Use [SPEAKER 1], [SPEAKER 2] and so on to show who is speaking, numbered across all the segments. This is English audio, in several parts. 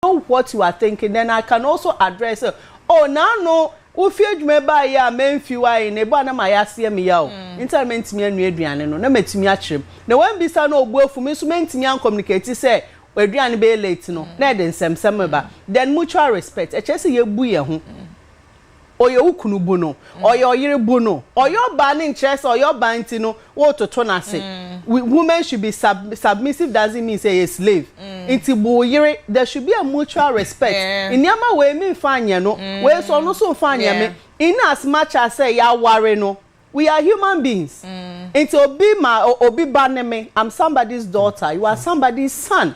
[SPEAKER 1] know what you are thinking, then I can also address it. Oh, now no, who feared me by ya, men few I in a banner my ass here me out. Interment me and Adrian, no, met me at him. The one be son of work for me, so meant me and communicate, say, Adrian be late, no, Ned and some summer. Then mutual respect, a chessy ye buya. Or your ukunubuno, or your yiribuno, or your banning chest, or your bantino, what to turn us say. Women should be submissive, doesn't mean say a slave. There should be a mutual respect. In Yama way, me fine, no, where's also fine, in as much as say, ya worry no. We are human beings. Into Obima or Obi Baneme, I'm somebody's daughter, you are somebody's son.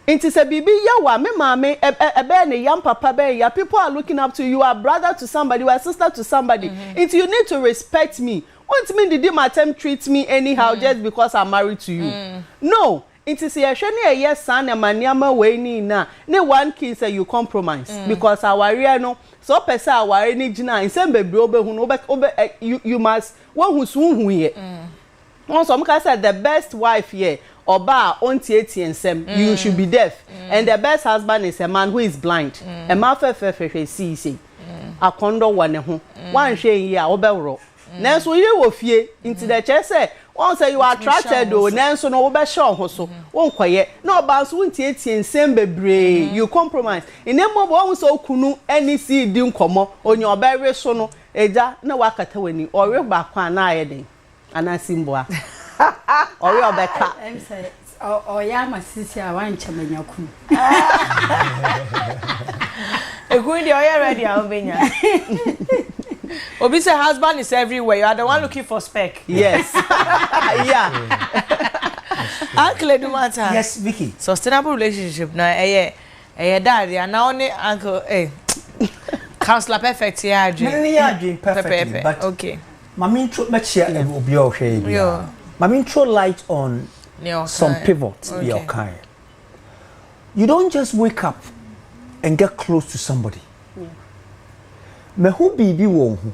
[SPEAKER 1] Into say bibi yawa me mame ebe ne yam papa be ya, people are looking up to you, are brother to somebody, you are sister to somebody. Into you need to respect me. What mean did you attempt treat me anyhow just because I'm married to you? No. Into say a yes son and maniama way ni na. Ne one kid say you compromise because our real no so pesa our any jina in same baby obe you must one who's who ye. Once some said the best wife here Oba onti ensem, you should be deaf. And the best husband is a man who is blind. A man fe see. A condo one ho. One shey ya obewro. Nanso you wo fie into the church say, once you are attracted o, nanso no obe show ho so. Won kwaye. No ba so onti ensem bebre. You compromise. In them mo bo so kunu any see di nkomo, onye obewe so no, eja na wakata wani. Ore ba kwa na ayeden. Anasimboa. Or your back. I'm saying, or Yama Sissy, I want to make your cool. A good you're ready, Albania.
[SPEAKER 2] Obviously, husband is everywhere. You are the one looking for spec.
[SPEAKER 1] Yes. Yeah.
[SPEAKER 2] Uncle Edumata.
[SPEAKER 3] Yes, Vicky.
[SPEAKER 2] Sustainable relationship now. Daddy, and now only Uncle Counselor Perfect. Yeah,
[SPEAKER 3] dream perfect. But
[SPEAKER 2] okay.
[SPEAKER 3] Mami intro much share will be okay. Yeah. Mami intro light on some pivots be okay. You don't just wake up and get close to somebody. Me who be wo hu.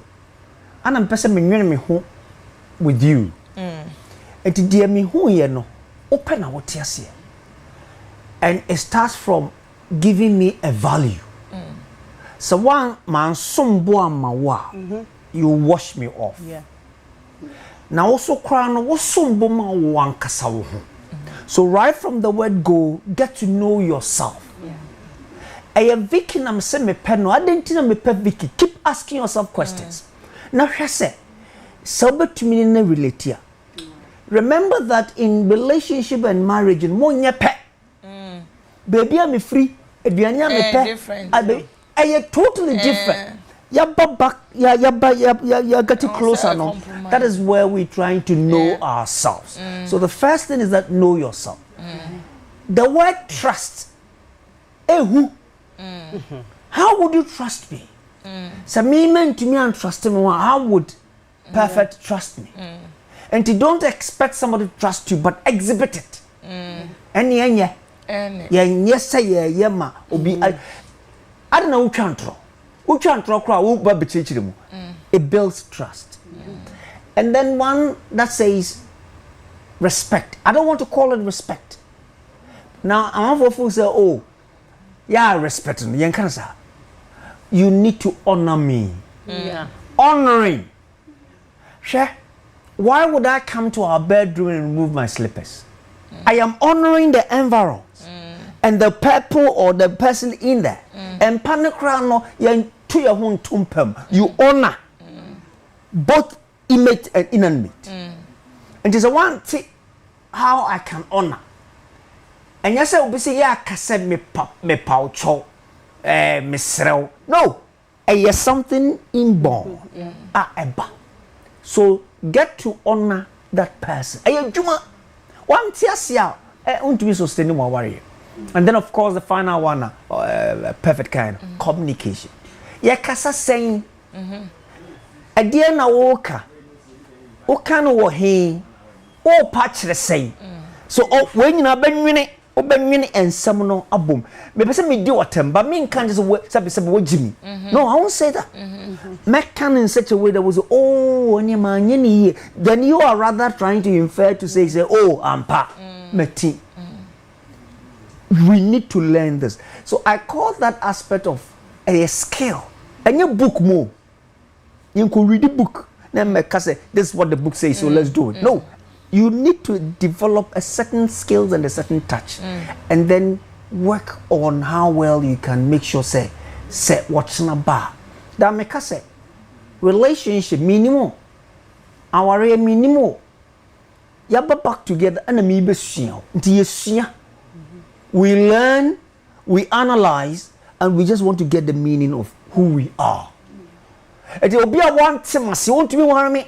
[SPEAKER 3] And I'm person me nwene me hu with you. Enti dia me hu ye no open na what ase. And it starts from giving me a value. So one man sombo amawa. You wash me off. Yeah. Now also crown one kasa. So right from the word go, get to know yourself. Yeah. Vicky na me say me pen no, I didn't know me pe Vicky. Keep asking yourself questions. Now say, sober to me in relate here. Remember that in relationship and marriage, mo nye pe. Baby I'm free. Eduanya me pe.
[SPEAKER 2] Different.
[SPEAKER 3] Totally different. Ya getting closer now. That is where we're trying to know ourselves. So the first thing is that know yourself. The word trust. Who? How would you trust me? So me meant to me and trust me. How would perfect trust me? And you don't expect somebody to trust you, but exhibit it. Yes, say ma. I don't know who can't draw. It builds trust. And then one that says respect. I don't want to call it respect. Now, I'm for say, oh, yeah, respect me. You need to honor me.
[SPEAKER 1] Yeah.
[SPEAKER 3] Honoring. Sure. Why would I come to our bedroom and remove my slippers? I am honoring the environment. And the people or the person in there. And panikrano to your own tumpem. You honor both image and inanimate. And there's a one thing how I can honor. And yes, I will say, yeah, I said me poucho, me srel. No, yes, something inborn. So get to honor that person. One tiasia, to be sustaining my warrior. And then, of course, the final one, perfect kind, communication. Yeah, kasa saying, a dear na woka, o kano wo he, o patch the same. So, when you are being and some no abum, maybe me do what but me can't just work, Jimmy. No, I won't say that. Make can in such a way that was, oh, any man, then you are rather trying to infer to say, oh, I'm pa, me tea. we need to learn this. So I call that aspect of a skill. And your book more. You can read the book. Then say, this is what the book says, so let's do it. No. You need to develop a certain skills and a certain touch. And then work on how well you can make sure say what's in a bar. That make us say relationship minimum. Our minimum. Yaba back together and me be we learn, we analyze, and we just want to get the meaning of who we are. It will be a one time I want to be one me.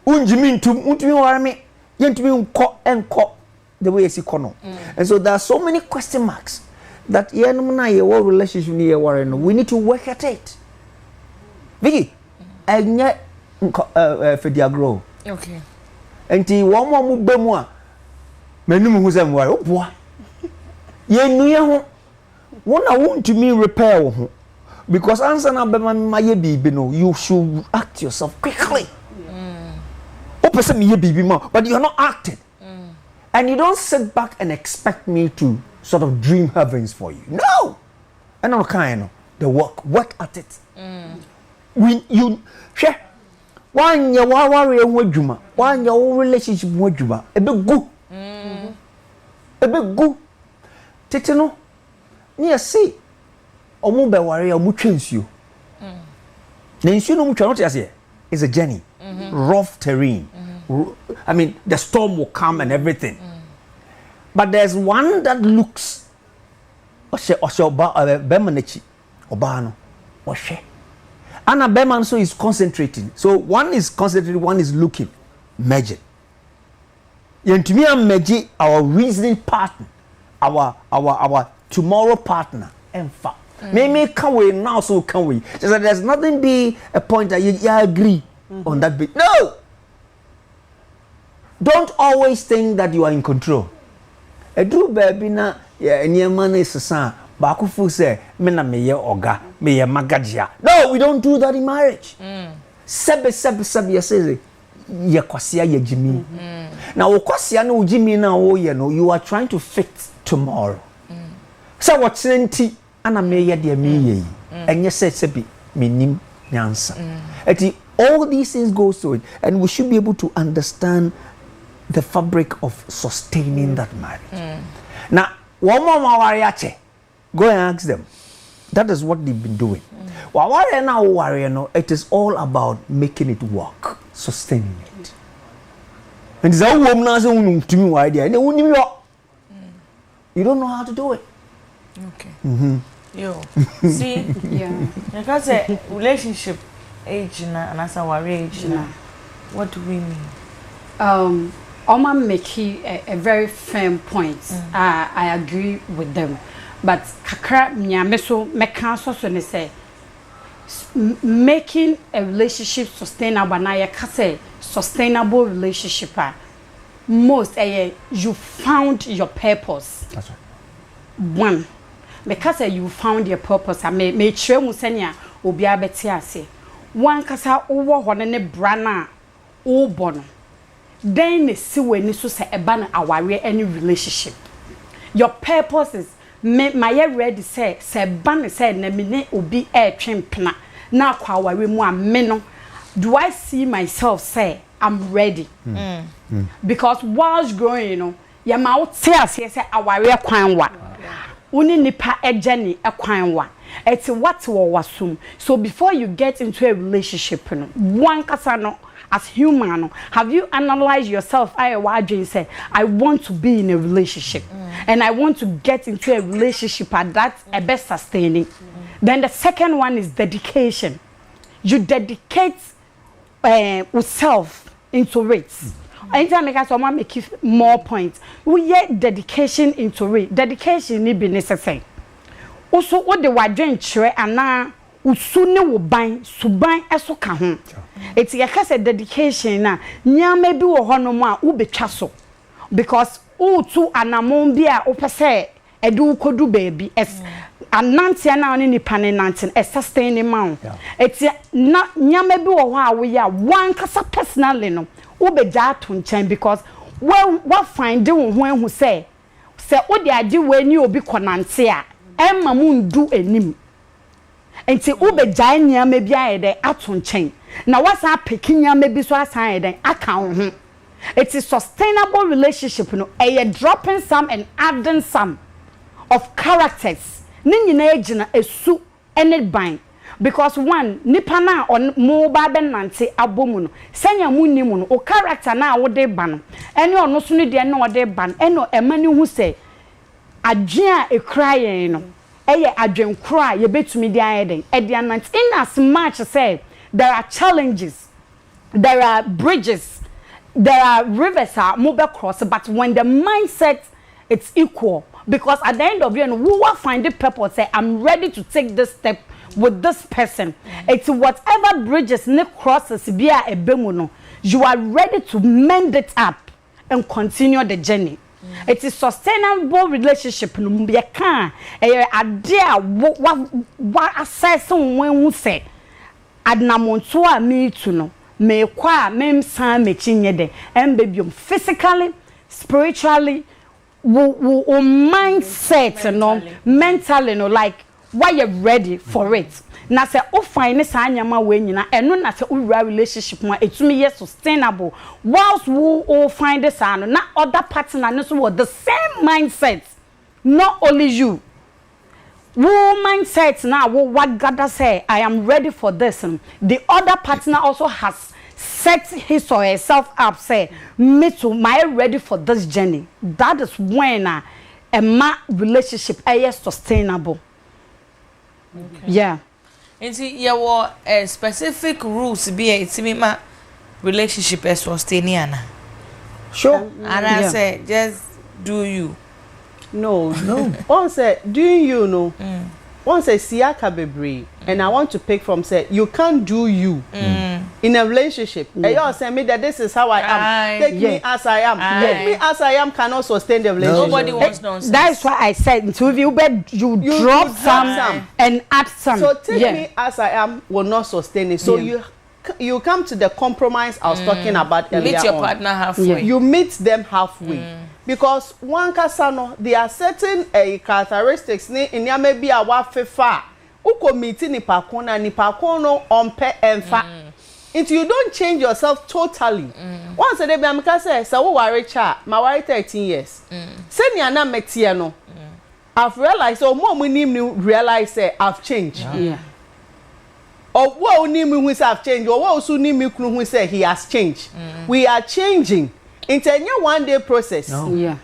[SPEAKER 3] Unjimin to me one me. You to be and the way it's kono. And so there are so many question marks that what relationship we need to work at it. Vicky, and yet for their grow.
[SPEAKER 2] Okay.
[SPEAKER 3] And one more move bemwa. Menu who's and why? Oh boy. Ye knew one I want to me repair because answer na be my baby no, you should act yourself quickly. Person me baby more, but you're not acting. And you don't sit back and expect me to sort of dream heavens for you. No! And I'm kind of the work at it. When you share one your warrior wajuma, one your relationship wajuma, a bit good. A bit good. Titino, near see, or move by warrior who trains you. Then you know what you're not here. It's a journey, rough terrain. I mean, the storm will come and everything. But there's one that looks, Bemanichi, Obano, Oshe. And a Beman so is concentrating. So one is concentrating, one is looking, measure. To me, I'm measure our reasoning partner, our tomorrow partner. In fact, maybe can we now, so can we? So that there's nothing be a point that you agree on that bit. No! Don't always think that you are in control. A true baby na near money sa bakufu say mena meye oga meye magadia. No, we don't do that in marriage. Sebe say ye kwasia ye jimi. Now kwasia no jimi na wo ye no, you are trying to fit tomorrow. So what's enti ana meye de me ye. Enye say sebi minim nyansa. All these things go to it, and we should be able to understand the fabric of sustaining that marriage. Now, one more warrior, go and ask them. That is what they've been doing. Warrior now, warrior no, it is all about making it work, sustaining it. And it's a woman as a to me idea. You don't know how to do it.
[SPEAKER 2] Okay. Yo, see, because a relationship age and as a warrior age, what do we mean?
[SPEAKER 4] Oma make a very firm point. I agree with them. But kakra mnyameso meka so ne say making a relationship sustainable na ya say sustainable relationship most you found your purpose.
[SPEAKER 3] That's right.
[SPEAKER 4] One, because you found your purpose. I may try mu senya obi abeti ase. One kasa owo ho ne brana o bono. Then they see when you say about our any relationship. Your purpose is my ready say ban say na me obi air train pna na kwa wari mu ameno. Do I see myself say I'm ready? Because whilst growing, you know, your mouth says say aware kwan wa. Uni nipa ejani ekwan wa. It's what wasum. So before you get into a relationship, one kasano as human, have you analyzed yourself? I say, I want to be in a relationship, and I want to get into a relationship that's a best sustaining. Then the second one is dedication. You dedicate yourself into it. Anytime I someone make more points, we get dedication into it. Dedication need be necessary. Also, what the wajin chere ana usune wo ban suban eso ka ho. It's yakase dedication na nyame bi wo hono mu a wo betwa so because utu anamon bi a opese edu kodu baby es anantia na oni nipa ne nantin e sustain ma. It's na nyame bi wo ho a wo ya one kasa personally no wo beja to nchen because what find wo ho say se wo de ade we ni obi konante a emma mu ndu enim enti wo be gyan nyama bi ayede ato nchen na wasa pekinya me bi so asan ayede aka ho. It is sustainable relationship no dropping some and adding some of characters ni nyina agina esu ene ban because one nipa na on mo ba benante abomu no senya mu nimu no o character na wo de ba no ene ono so ne de na wo de ba no eno emani hu se adwen a ekrayen no eye adwen kra ye betumi de ayeden e de anant in as much say there are challenges, there are bridges, there are rivers are move across, but when the mindset it's equal, because at the end of the day, we will find the purpose. Say, I'm ready to take this step with this person. It's whatever bridges ne crosses be a bemuno. You are ready to mend it up and continue the journey. It is sustainable relationship. You can idea what assess when we say adnamonto a me to no me kwa mem san me chinye de embebium physically, spiritually, mindset no mentally no like why you ready for it. Na se o find sa anyama we nyina eno na se o relationship ma etumi ye sustainable whilst we all find this ano na other partner no so with the same mindset, not only you. Mindset now what God say I am ready for this. The other partner also has set his or herself up say me too my ready for this journey. That is when a relationship is sustainable.
[SPEAKER 2] Okay.
[SPEAKER 4] Yeah.
[SPEAKER 2] And see your specific rules be it's me ma relationship is sustainable.
[SPEAKER 3] Sure.
[SPEAKER 2] And I say just do you.
[SPEAKER 1] No. One say doing you know. One say siaka bebre and I want to pick from say you can't do you in a relationship. And you say me that this is how I am. Take me as I am. Take me as I am cannot sustain the relationship.
[SPEAKER 2] Nobody wants nonsense.
[SPEAKER 4] That's why I said until you drop some and add some.
[SPEAKER 1] So take me as I am will not sustain it. So you come to the compromise I was talking about earlier.
[SPEAKER 2] Meet your partner halfway.
[SPEAKER 1] You meet them halfway. Because one kasano there are certain characteristics in ya maybe a wa fefa uko meeting ni pakona no ompe emfa until you don't change yourself totally. Once they be amika say wo worry cha ma worry 13 years senior na metie no I've realized so more money realize say I've changed. Or what ni me who say I've changed or what so ni me who say he has changed. We are changing. It's a new one-day process.
[SPEAKER 3] No.
[SPEAKER 1] Yeah.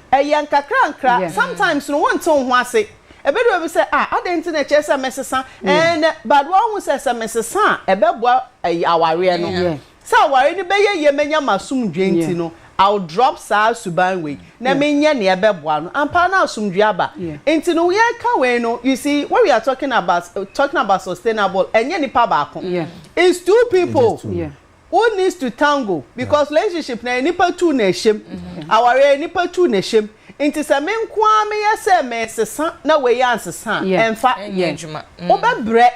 [SPEAKER 1] Sometimes no one ton ho ase. E be do we say I the internet chess a message and but one who says a message e be boa aware no. So aware ni be ye menya masum dwenti no. I'll drop sa suban way. Na menya ne e be boa no. Ampa na asumdwe aba. Enti no we ka we no. You see when we are talking about sustainable enye nipa ba ko. It's two people. Who needs to tango because relationship na nipa two na shem aware nipa two na shem inti se me nkwa me yese me sesa na we yansesa emfa
[SPEAKER 2] enjuma
[SPEAKER 1] obebre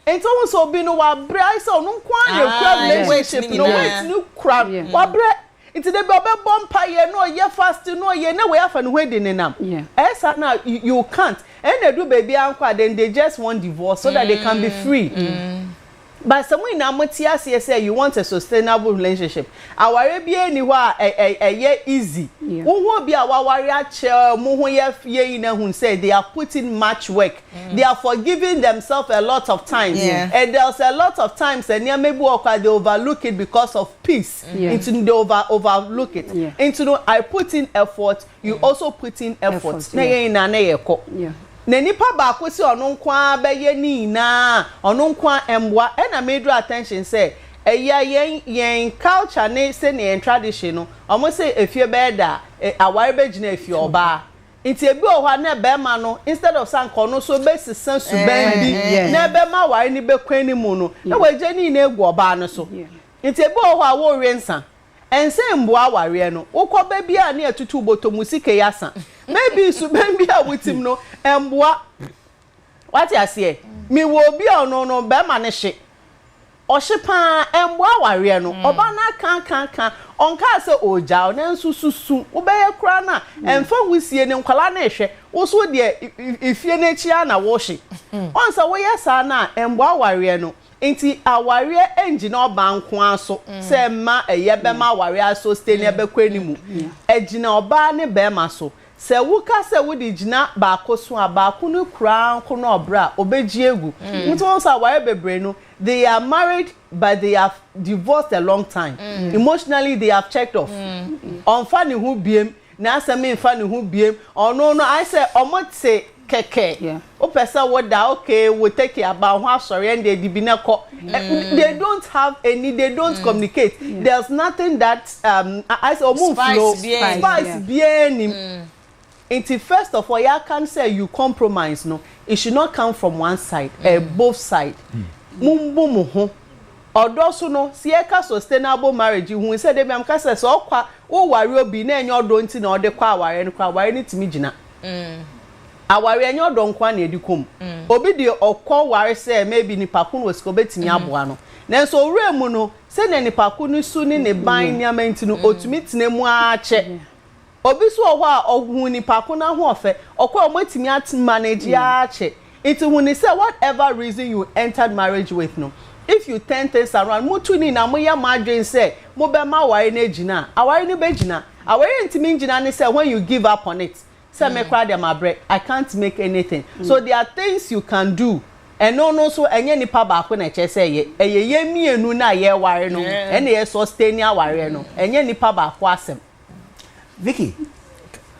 [SPEAKER 1] enti won so bi no wa bre so no nkwa na kura relationship no wait no kura wa bre inti de be obebom pa ye no ye fast no ye na we afa no hwedi nenam esa na you can't and they do baby anko then they just want divorce so that they can be free. But someone na motia say you want a sustainable relationship. Aware bia ni ho a easy. Wo ho bia aware a che mo ho ye na hun say they are putting much work. They are forgiving themselves a lot of times. And there's a lot of times and maybe they overlook it because of peace. Into they overlook it. Into no I put in effort, you also put in effort. Na ye na ye ko. Na nipa ba ko si ono nkwa be ye ni na ono nkwa emwa e na me draw attention say yen culture ne say ne tradition no omo say efie be da aware be gina efie oba nti ebi ohwa na be ma no instead of sanko no so be sisan suban bi na be ma ware ni be kwan ni mu no na waje ni na egu oba no so nti ebi ohwa wo rensa ense mboa ware no ukoba bia na etutu botomusike yasa maybe suban bia witim no emboa what you say me wo bia no be ma ne hye Oshipa embo aware no oba na kan onka se oja na nsususu obeye kra na emfa wusie ne nkwala na ehwe wo so de ifie na chia na wo hye onsa wo yesa na embo aware no enti aware engi na oba nko aso se ma eyebe ma aware aso stay ne bekwani mu egina oba ne be ma so se wuka se wudi gina ba akoso abaako no kura nko no obra obeji egu nti onsa aware bebre no they are married but they have divorced a long time. Emotionally they have checked off. On funny who biem na asemi funny who biem or no I say omo say keke o person what that okay we take care about how sorry and they they don't have any they don't communicate. There's nothing that I say omo flow spice bien until first of all you can say you compromise no it should not come from one side both side mumbo ho odoso no sieka sustainable marriage hu say dem am ka say so kwa wo ware obi na enye odo nti na ode kwa aware no kwa aware ni timi gina aware enye odo nkwa na edikom obi de okọ ware say maybe ni pakun wo siko betimi aboa no na so owure mu no say na ni pakun su ni ne ban ni amenti no otumi tinemu ache obi so ho a ohun ni pakun na ho ofe okọ omotimi at manage ache it when say whatever reason you entered marriage with no if you turn things around mutu ni na moya madwen say mo be ma ware na gina aware ni be gina aware ntimi gina ni say when you give up on it say me cry them break I can't make anything so there are things you can do and no so enye nipa ba ko na che say ye mienu na ye ware no and ye sustain ya ware no enye nipa ba ko asem.
[SPEAKER 3] Vicky,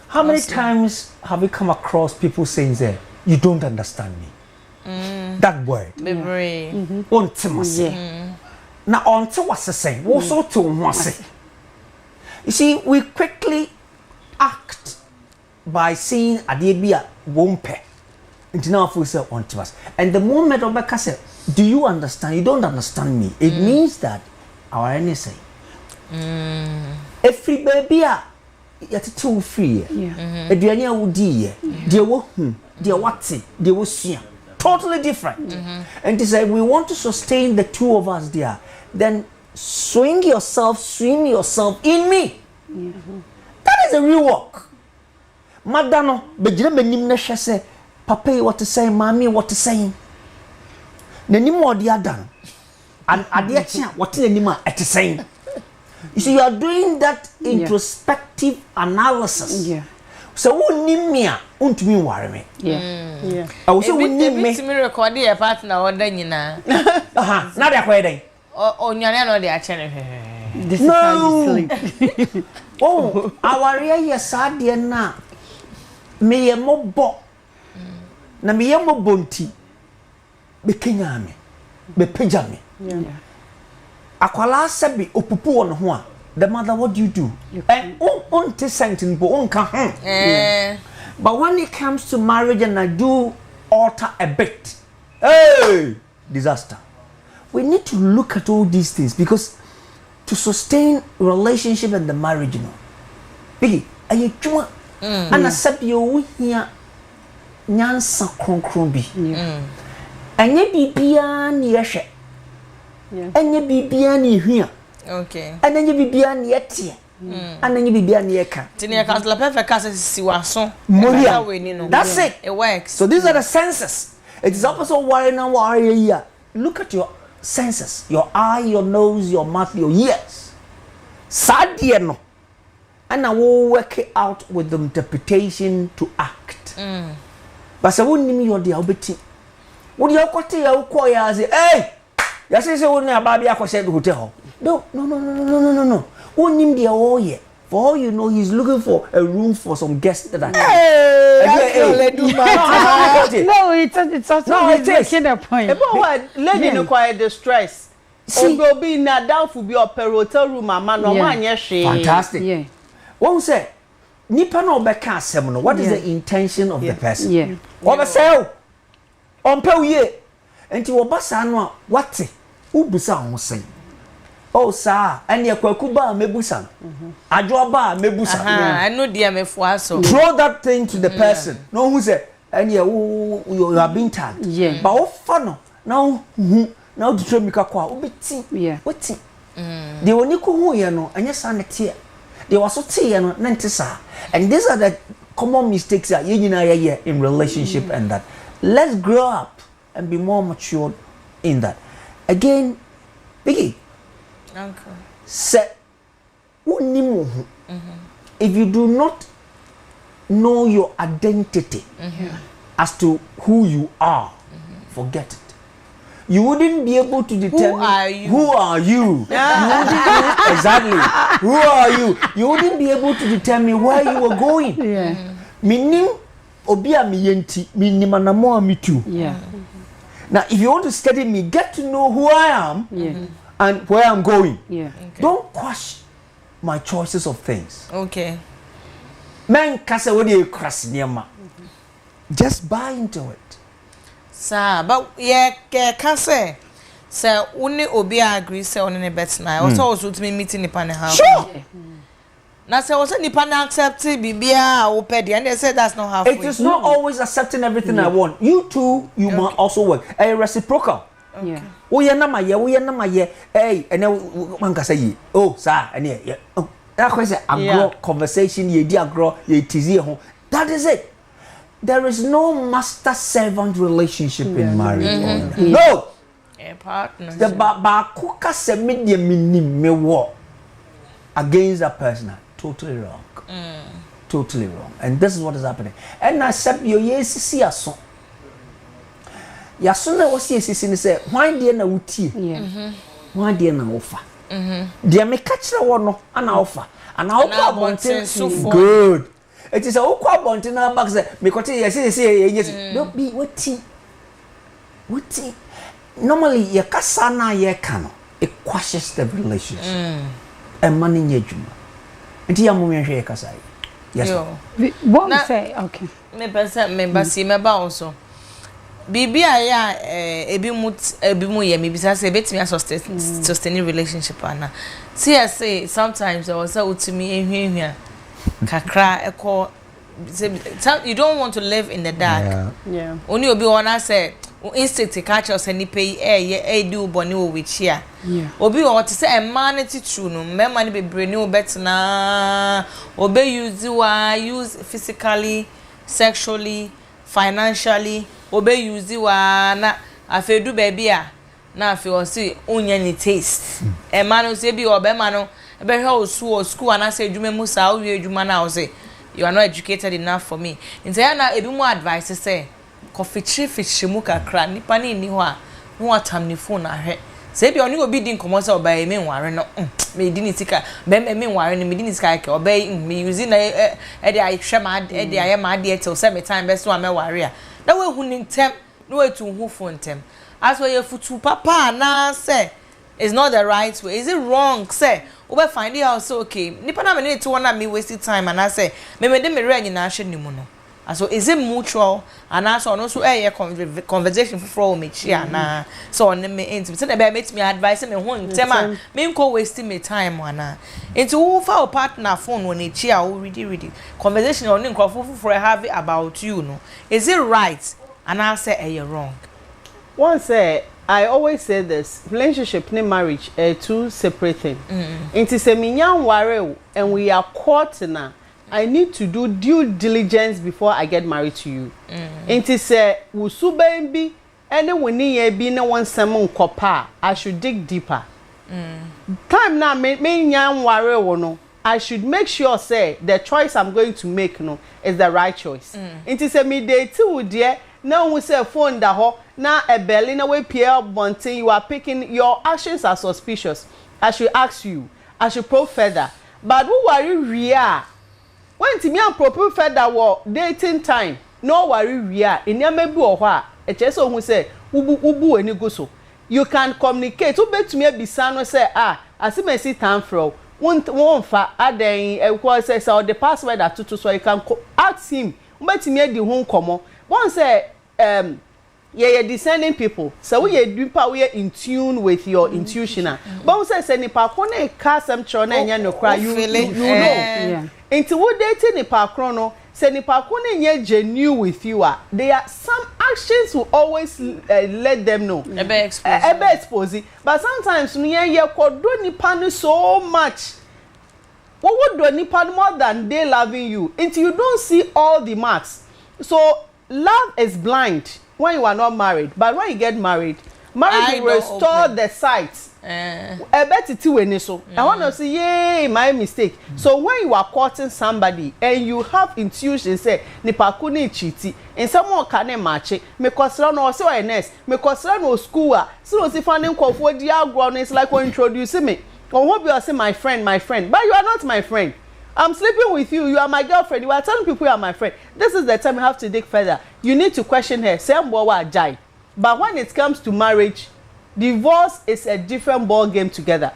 [SPEAKER 3] how many times have you come across people saying that you don't understand me? That word. Now, until what's the same? What's so to once? You see, we quickly act by saying Adebia won't pay. Until now, we say on to us. And the moment Obeka said, do you understand? You don't understand me. It means that our NSA. Every baby, you're too free. Eduanya Udi, dear Wohum. They are what's it? They will see totally different. And to say we want to sustain the two of us there, then swim yourself in me. That is a real work. Madano, bejire benim na hwese papa what to say, mommy what to say. Nenim what they are done. And adia what nenim at saying. You see, you are doing that introspective analysis. So who nim me untumi worry me. I will say who nim me.
[SPEAKER 2] Me record your partner or nyina.
[SPEAKER 3] Na dey kwere den.
[SPEAKER 2] O nyane no dey achene.
[SPEAKER 4] This is how you sleep.
[SPEAKER 3] Oh, our yes ade na me ye mobo. Na me ye mobo nti be kenya me. Be pagya me. Akwala sabi opupu won ho a the mother, what do you do? But when it comes to marriage and I do alter a bit, hey, disaster. We need to look at all these things because to sustain relationship and the marriage, you know, Biggie, are you chuma? And I said you here, nyansa konkrombi. And ye bibia ni yeshe. And ye bibia ni here.
[SPEAKER 2] Okay.
[SPEAKER 3] And then you be beyond yet. And then you be beyond yeka.
[SPEAKER 2] Tinia Castle perfect case siwason.
[SPEAKER 3] That's it.
[SPEAKER 2] It works.
[SPEAKER 3] So these are the senses. It is also worry now worry here. Look at your senses. Your eye, your nose, your mouth, your ears. Sad no. And I will work it out with the interpretation to act. But so wouldn't mean you're the obeti. Would you got to your say, hey, you say so when Baby I said hotel. No. Onim dia oye. For all you know, he's looking for a room for some guests that are.
[SPEAKER 4] No, it's also
[SPEAKER 3] no, it is
[SPEAKER 4] a point.
[SPEAKER 1] About lady no quite distress. Will be na down for be up a hotel room, man. No one, yes,
[SPEAKER 3] fantastic. Yeah. One say, Nipa no beka semono. What is the intention of the person?
[SPEAKER 4] Yeah.
[SPEAKER 3] What say? On pe ye. Enti wo basa no what? Ubusa ho say. Oh sir, and your kwakuba mebusan. Ajoba mebusan.
[SPEAKER 2] I know dear me for so.
[SPEAKER 3] Throw that thing to the person. No who say and you have been tagged.
[SPEAKER 4] Yeah.
[SPEAKER 3] But what fun now now to try mika kwa obeti
[SPEAKER 4] yeah
[SPEAKER 3] wati the oni ko hu ye no anya sa nete they was so tie no na nte sa and these are the common mistakes that you know in relationship and that let's grow up and be more mature in that again Biggie
[SPEAKER 2] uncle
[SPEAKER 3] say if you do not know your identity as to who you are forget it. You wouldn't be able to determine who are you. Exactly. Who are you? You wouldn't be able to determine where you were going.
[SPEAKER 4] Yeah.
[SPEAKER 3] Meaning obia mi yenti, minim anamo mi too.
[SPEAKER 4] Yeah.
[SPEAKER 3] Now if you want to study me, get to know who I am and where I'm going.
[SPEAKER 4] Yeah.
[SPEAKER 2] Okay.
[SPEAKER 3] Don't question my choices of things.
[SPEAKER 2] Okay.
[SPEAKER 3] Man kasa what you cross niema. Just buy into it.
[SPEAKER 2] Sir, but yeah, can say only obi agree say on the bet na. Also to me meeting the panel house.
[SPEAKER 3] Sure.
[SPEAKER 2] Now say also the panel accept bibia opedi and they say that's not halfway.
[SPEAKER 3] It is not always accepting everything I want. You too, you must also work. A reciprocal.
[SPEAKER 4] Yeah.
[SPEAKER 3] We are not my year. Hey, and then man can say, oh, sir, and yeah. Oh, that question, agro conversation, ye diagro, ye tizi home. That is it. There is no master-servant relationship in marriage. No.
[SPEAKER 2] A partner.
[SPEAKER 3] The bakuka se me war against that person. Totally wrong. Totally wrong. And this is what is happening. And I said, yo yes see aso. Ya so na wo see sisi ni say, why dey na wutie?
[SPEAKER 4] Yeah.
[SPEAKER 3] Why dey na offer? Dey me catch na wo no ana offer. Ana offer bonten good. It is a okwa bonten na back say me kote yes yes don't be wati. Normally ye kasa na ye kano. It quashes the relationship. And money nyejuma. Nti ya mu hwe kasa yi. Yes.
[SPEAKER 4] What we say okay.
[SPEAKER 2] Me person me basi me ba also. Bibi aya ebi mu ye me bisa say betimi sustain relationship ana. See I say sometimes I was say utimi ehwehwea kakra eko you don't want to live in the dark.
[SPEAKER 1] Yeah.
[SPEAKER 2] Only obi wanna say instinct catch us any pay do boni wo wechia.
[SPEAKER 4] Yeah.
[SPEAKER 2] Obi o to say a man it true no me man be brand new bet na obi use physically, sexually, financially, obi use wa na afedu baby a na afi o see unya ni taste. E man o say bi obi man no be hwe o school and say adwuma mu sa o wie adwuma na o say you are not educated enough for me. Nti na ebi mu advice say coffee fish mu kakra nipa ni ho a no atam ni phone ahwe say bi oni obi din komo say obay me nware no me di ni sika be me nware no me di ni sika ke obay me use na e dey ahwe ma e dey aye ma dey till say me time be so am ware a na we hu ni ntem no we tu hu phone ntem as we futu papa na say it's not the right way. Is it wrong? Say, we find it out so okay. Nipa na me need to wanna me waste time and I say, me de me re nyina hye nimu no. So is it mutual and also no so conversation for me chia na so on me intimate. Say na be make me advice me ho ntema me nko waste me time ana. Into who for partner phone when e chia o ready conversation on nko for have about you no. Is it right? And I say wrong.
[SPEAKER 1] One say I always say this, relationship and marriage are two separate things. It is a minyan ware and we are caught now. I need to do due diligence before I get married to you. It is a usubembi and when ye be no one salmon kopa, I should dig deeper. Time now me nyan ware no. I should make sure say the choice I'm going to make no is the right choice. It is a midday too dear. Now we say phone da ho na a belly na we Pierre Bontin you are picking your actions are suspicious. I should ask you. I should probe further. But who worry real? When to me and probe further war dating time. No worry real. In your maybe or what? A cheso who say ubu any go so. You can communicate. Who bet to me be son say I see me see time for one fa aden e say the password that to so you can ask him. Bet me the home come. One say yeah discerning people so we are in tune with your intuition but say say nipa ko na ka sam tro na enya no kra you know into what dating nipa kro no say nipa ko ne nye genuine with you there are some actions will always let them know
[SPEAKER 2] ebe
[SPEAKER 1] expose but sometimes no ye kodo nipa no so much what would do nipa more than they loving you until you don't see all the marks. So love is blind when you are not married, but when you get married will restore the sight. I bet it when so. I want to say, yay, my mistake. So when you are courting somebody and you have intuition, say, nipa kuni cheaty, and someone can match it, me consider no so NS, me consider no school, so if I didn't call for the ground, it's like when introducing me. I hope you are saying my friend, but you are not my friend. I'm sleeping with you. You are my girlfriend. You are telling people you are my friend. This is the time you have to dig further. You need to question her. But when it comes to marriage, divorce is a different ball game together.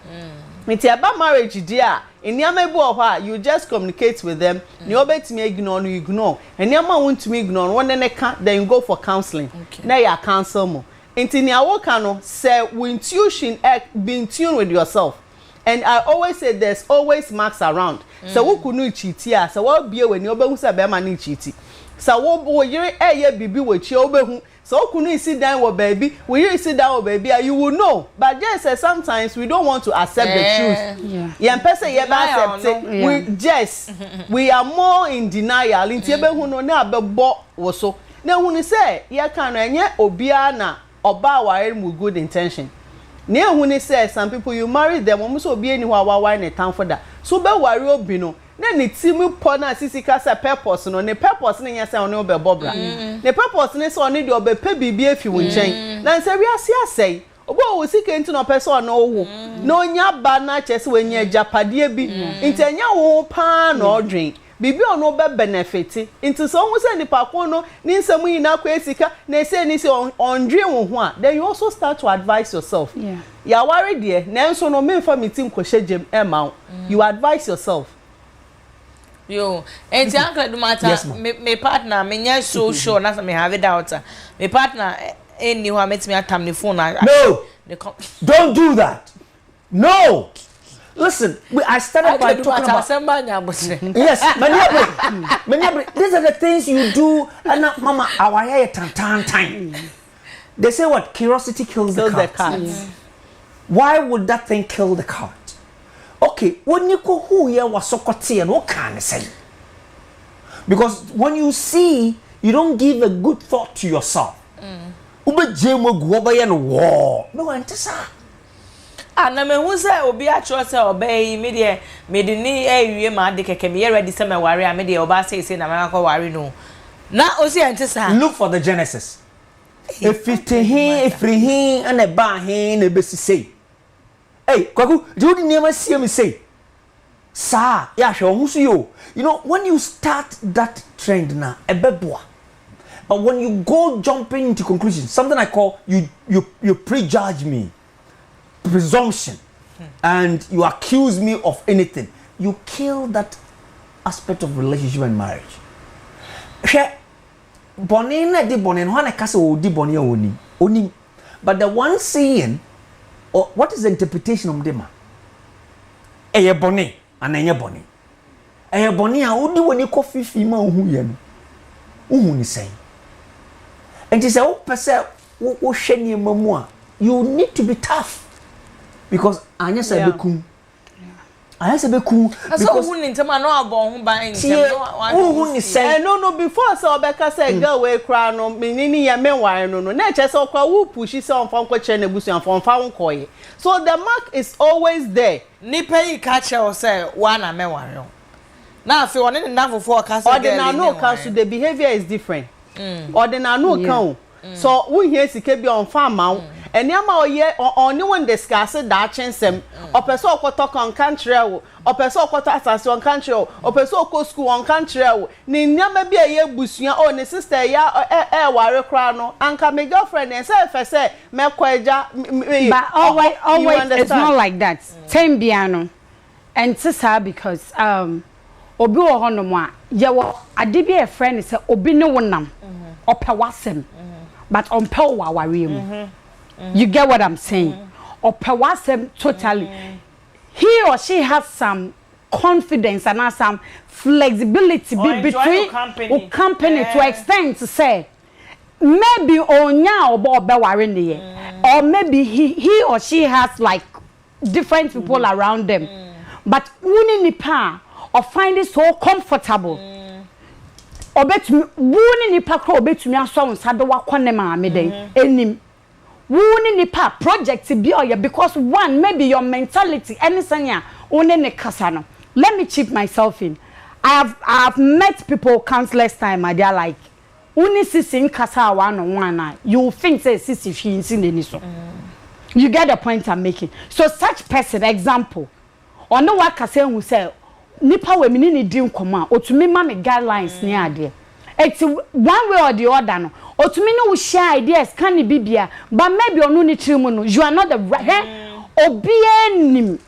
[SPEAKER 1] It's about marriage, dear. In Yamabu, you just communicate with them. You obey me, ignore, you ignore. And Yama want to me ignore. One then you go for counseling. Now you are counsel more. Into Niawokano, say, intuition, be in tune with yourself. And I always say there's always marks around. So who could cheat here? So what be when you be say be man cheat. So what you bibi with you so could you sit down with baby? Will you sit down with baby? You will know. But just sometimes we don't want to accept the truth. Yeah, person we are more in denial. Inti ebe hu no na abebo wo so. Na hu ni say ye kan enye obia na oba ware mu good intention. Ne hu ni say some people you marry them almost obi eni ho awa ne tan for that. So be ware obi no na ne timi po na sisi ka say purpose no ne purpose ne nya say oni obe bobra. Ne purpose ne say oni de obe pe bibi afi wo nchen. Na say wi ase asai obo wo sika nti no person no wo. No nya ba na chese we nya japade bi. Nti anya wo pa na odwen. Bibi ono be benefit into so who say nipa ko no ni nsam yi na kwa esika na say ni say ondwe wo ho a then you also start to advise yourself. Ya worry there na nso no me fa meeting ko hyejem ema you advise yourself.
[SPEAKER 2] Yo enti uncle do matter me partner me nya so sure na me have doubt me partner any who met me atam the phone.
[SPEAKER 3] No, don't do that. No. Listen, I started by talking about. Yes, many these are the things you do. And now, Mama, our hair time. They say what? Curiosity kills the cat. Why would that thing kill the cat? Okay, when you go who here was so and what can I say? Because when you see, you don't give a good thought to yourself. No, antisa.
[SPEAKER 2] Na me hu say obi a cho say obey me de me de ni awie ma de keke me ready say me ware a me de oba say na me akọ ware no na o si antisa.
[SPEAKER 3] Look for the genesis. If he and a ba he na be say hey kwaku do the name see me say sa ya hwe hu so yo. You know when you start that trend na ebeboa. But when you go jumping into conclusions, something I call you prejudge me. Presumption, and you accuse me of anything, you kill that aspect of relationship and marriage. But the one seeing, or what is the interpretation of them? Eye bone and eye bone. Eye bone a odi woni coffee fima ohu ye no. Ohu ni say. And say o pese wo hwe ni mamu a, you need to be tough. Because anya se bekum. Anya se bekum because
[SPEAKER 2] who ntema no abon ho ban ntema
[SPEAKER 3] who ni say
[SPEAKER 1] no before say obeka say girl we kra no menini ya menware no na che say okwa wo push say on fa nkwa che na busu on fa nkoye. So the mark is always there.
[SPEAKER 2] Nipa yi ka che o say wa na menware. Na afi one ne nafofo ka say
[SPEAKER 1] girl no ka so the behavior is different. Ordinary no kan. So we hear sike bi on fa ma and yama oye only one discuss that chensem or person talk on country or person asase on country or person school on country ni nyama bi aye busua o ne sister ya ware kra no anka me girlfriend and say me kwaja
[SPEAKER 4] but always it's not like that time biano and sister because obi wo hono mo a ye wo ade bi a friend say obi ne wonam opewasem but on pel wa ware mu. You get what I'm saying? Or pewasem totally. He or she has some confidence and some flexibility between
[SPEAKER 2] company
[SPEAKER 4] to extend to say maybe onya obo worry or maybe he or she has like different people around them but wuni nipa or find it so comfortable obetumi wuni nipa kro obetumi aso nsa de wakone ma me den enim wuni nipa project bi oye because one maybe your mentality anything ya one ne kasa no. Let me chip myself in. I've met people countless time my dear like uni sisi in kasa one on one you think say sisi she in any so. You get the point I'm making. So such person example on the work kasa who say nipa we mini ni di nkoma otumi ma me guidelines ni ade. It's one way or the other no. Otumi no share ideas can be bibia but maybe onu ni trimu no you are not the right obie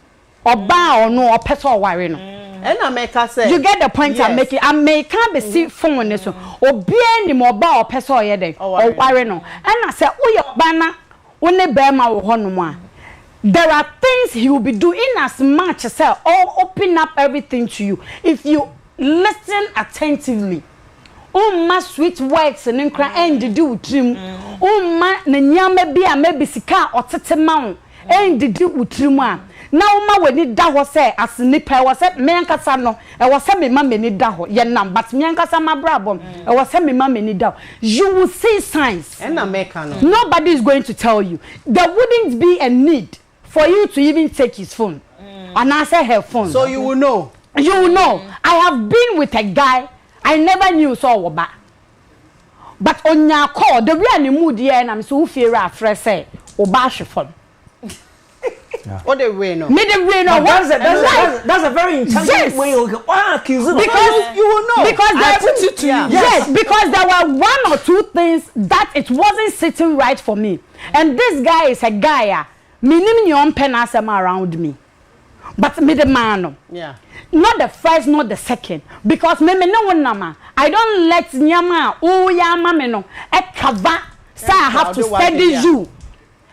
[SPEAKER 4] oba or no or person or worry no.
[SPEAKER 1] And I make her say
[SPEAKER 4] you get the point I'm making. I may can't be see phone so obie ni oba or person or yede or worry no. And I say oh your bana one bema wo ho no there are things he will be doing as much as or open up everything to you if you listen attentively. Ma sweet words and nkra end do trim ma na nyama bia maybe sika otete ma end do utrim a na ma weni da ho say as nipa wo say me ankasa no e wo say me ma me ni da ho ye nam but me ankasa ma brabom e wo say me ma me ni da you will see signs
[SPEAKER 1] and America no
[SPEAKER 4] nobody is going to tell you there wouldn't be a need for you to even take his phone and answer her phone
[SPEAKER 1] so you will know
[SPEAKER 4] I have been with a guy I never knew so oba. But on your call, the real mood here and I'm so fear after say oba phone.
[SPEAKER 1] What the way no?
[SPEAKER 4] Me the way no.
[SPEAKER 3] That's a very intelligent way of
[SPEAKER 4] because
[SPEAKER 1] you will know.
[SPEAKER 4] Because
[SPEAKER 1] I put it to you.
[SPEAKER 4] Yes, because there were one or two things that it wasn't sitting right for me. And this guy is a guy minimum yon penasem around me. But me the man.
[SPEAKER 1] Yeah.
[SPEAKER 4] Not the first, not the second. Because me no one nama. I don't let nyama yama me no. E cover. Say I have to study you.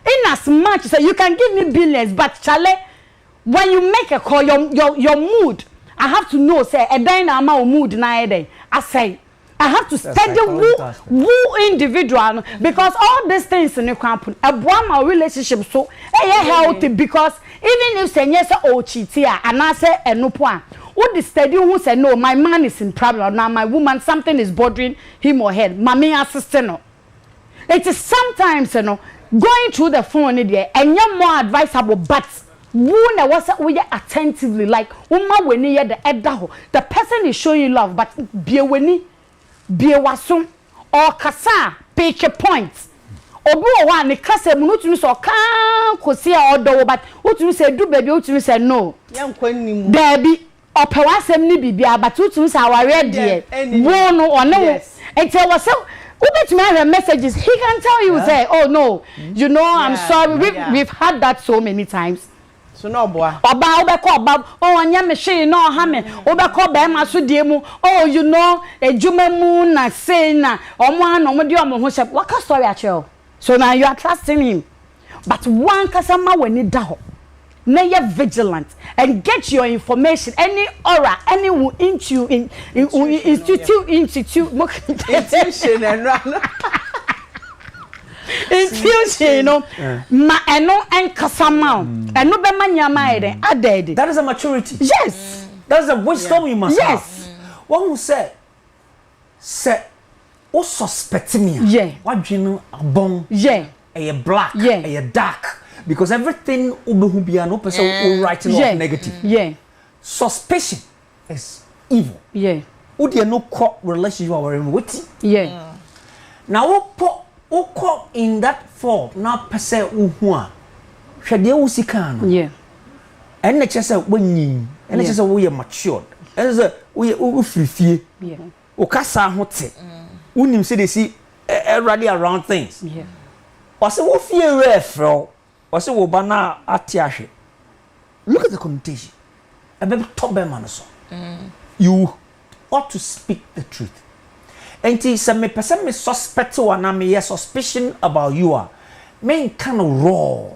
[SPEAKER 4] In as much as you can give me billions, but chale, when you make a call, your mood, I have to know. Say a dynamo mood na day. I say I have to study who individual because all these things in the company, a my relationship so healthy because even if say yes or cheat here and I say no point. What the study who say no, my man is in problem now, my woman something is bothering him or her. Mommy assistant. It is sometimes going through the phone there and you're more advisable, but who was we attentively like when you the person is showing you love, but be wasum or kasa pick a point. Obu one the kasa mu no so kan kosi a odo but utumi say do baby utumi say no.
[SPEAKER 1] Yan kwani mu.
[SPEAKER 4] Baby opewasem ni bibia but utumi say aware there. Wo no ono. And tell was ubetumi messages he can tell you say oh no you know I'm sorry we've had that so many times.
[SPEAKER 1] So no boy.
[SPEAKER 4] Oba obeko oba oh nya me hwe no ha me obeko be ma so die mu oh you know ejuma mu na say na omo ano mo de omo ho hye waka story a cheo so now you are trusting him but one kasama weni da ho na ye vigilant and get your information any aura any institute
[SPEAKER 1] intuition and run
[SPEAKER 4] infusion you know ma eno en kasama eno be manyama eden adede
[SPEAKER 3] that is a maturity
[SPEAKER 4] yes
[SPEAKER 3] that is a wisdom you must
[SPEAKER 4] have
[SPEAKER 3] one who say o suspect me what dream abon a black a dark because everything obehu bia no person o writing off negative suspicion is evil o dey no core relationship you are in with now Oko in that form na pese uhu a hwede wo sika no and na chese wanyin and chese wo ye matured and say wo frifie wo kasa ho te unim se dey see already around things was wo fie refro was wo ba na ate ahwe look at the connotation a baby top man so you ought to speak the truth. And some person me suspect one me suspicion about you are main kind of raw.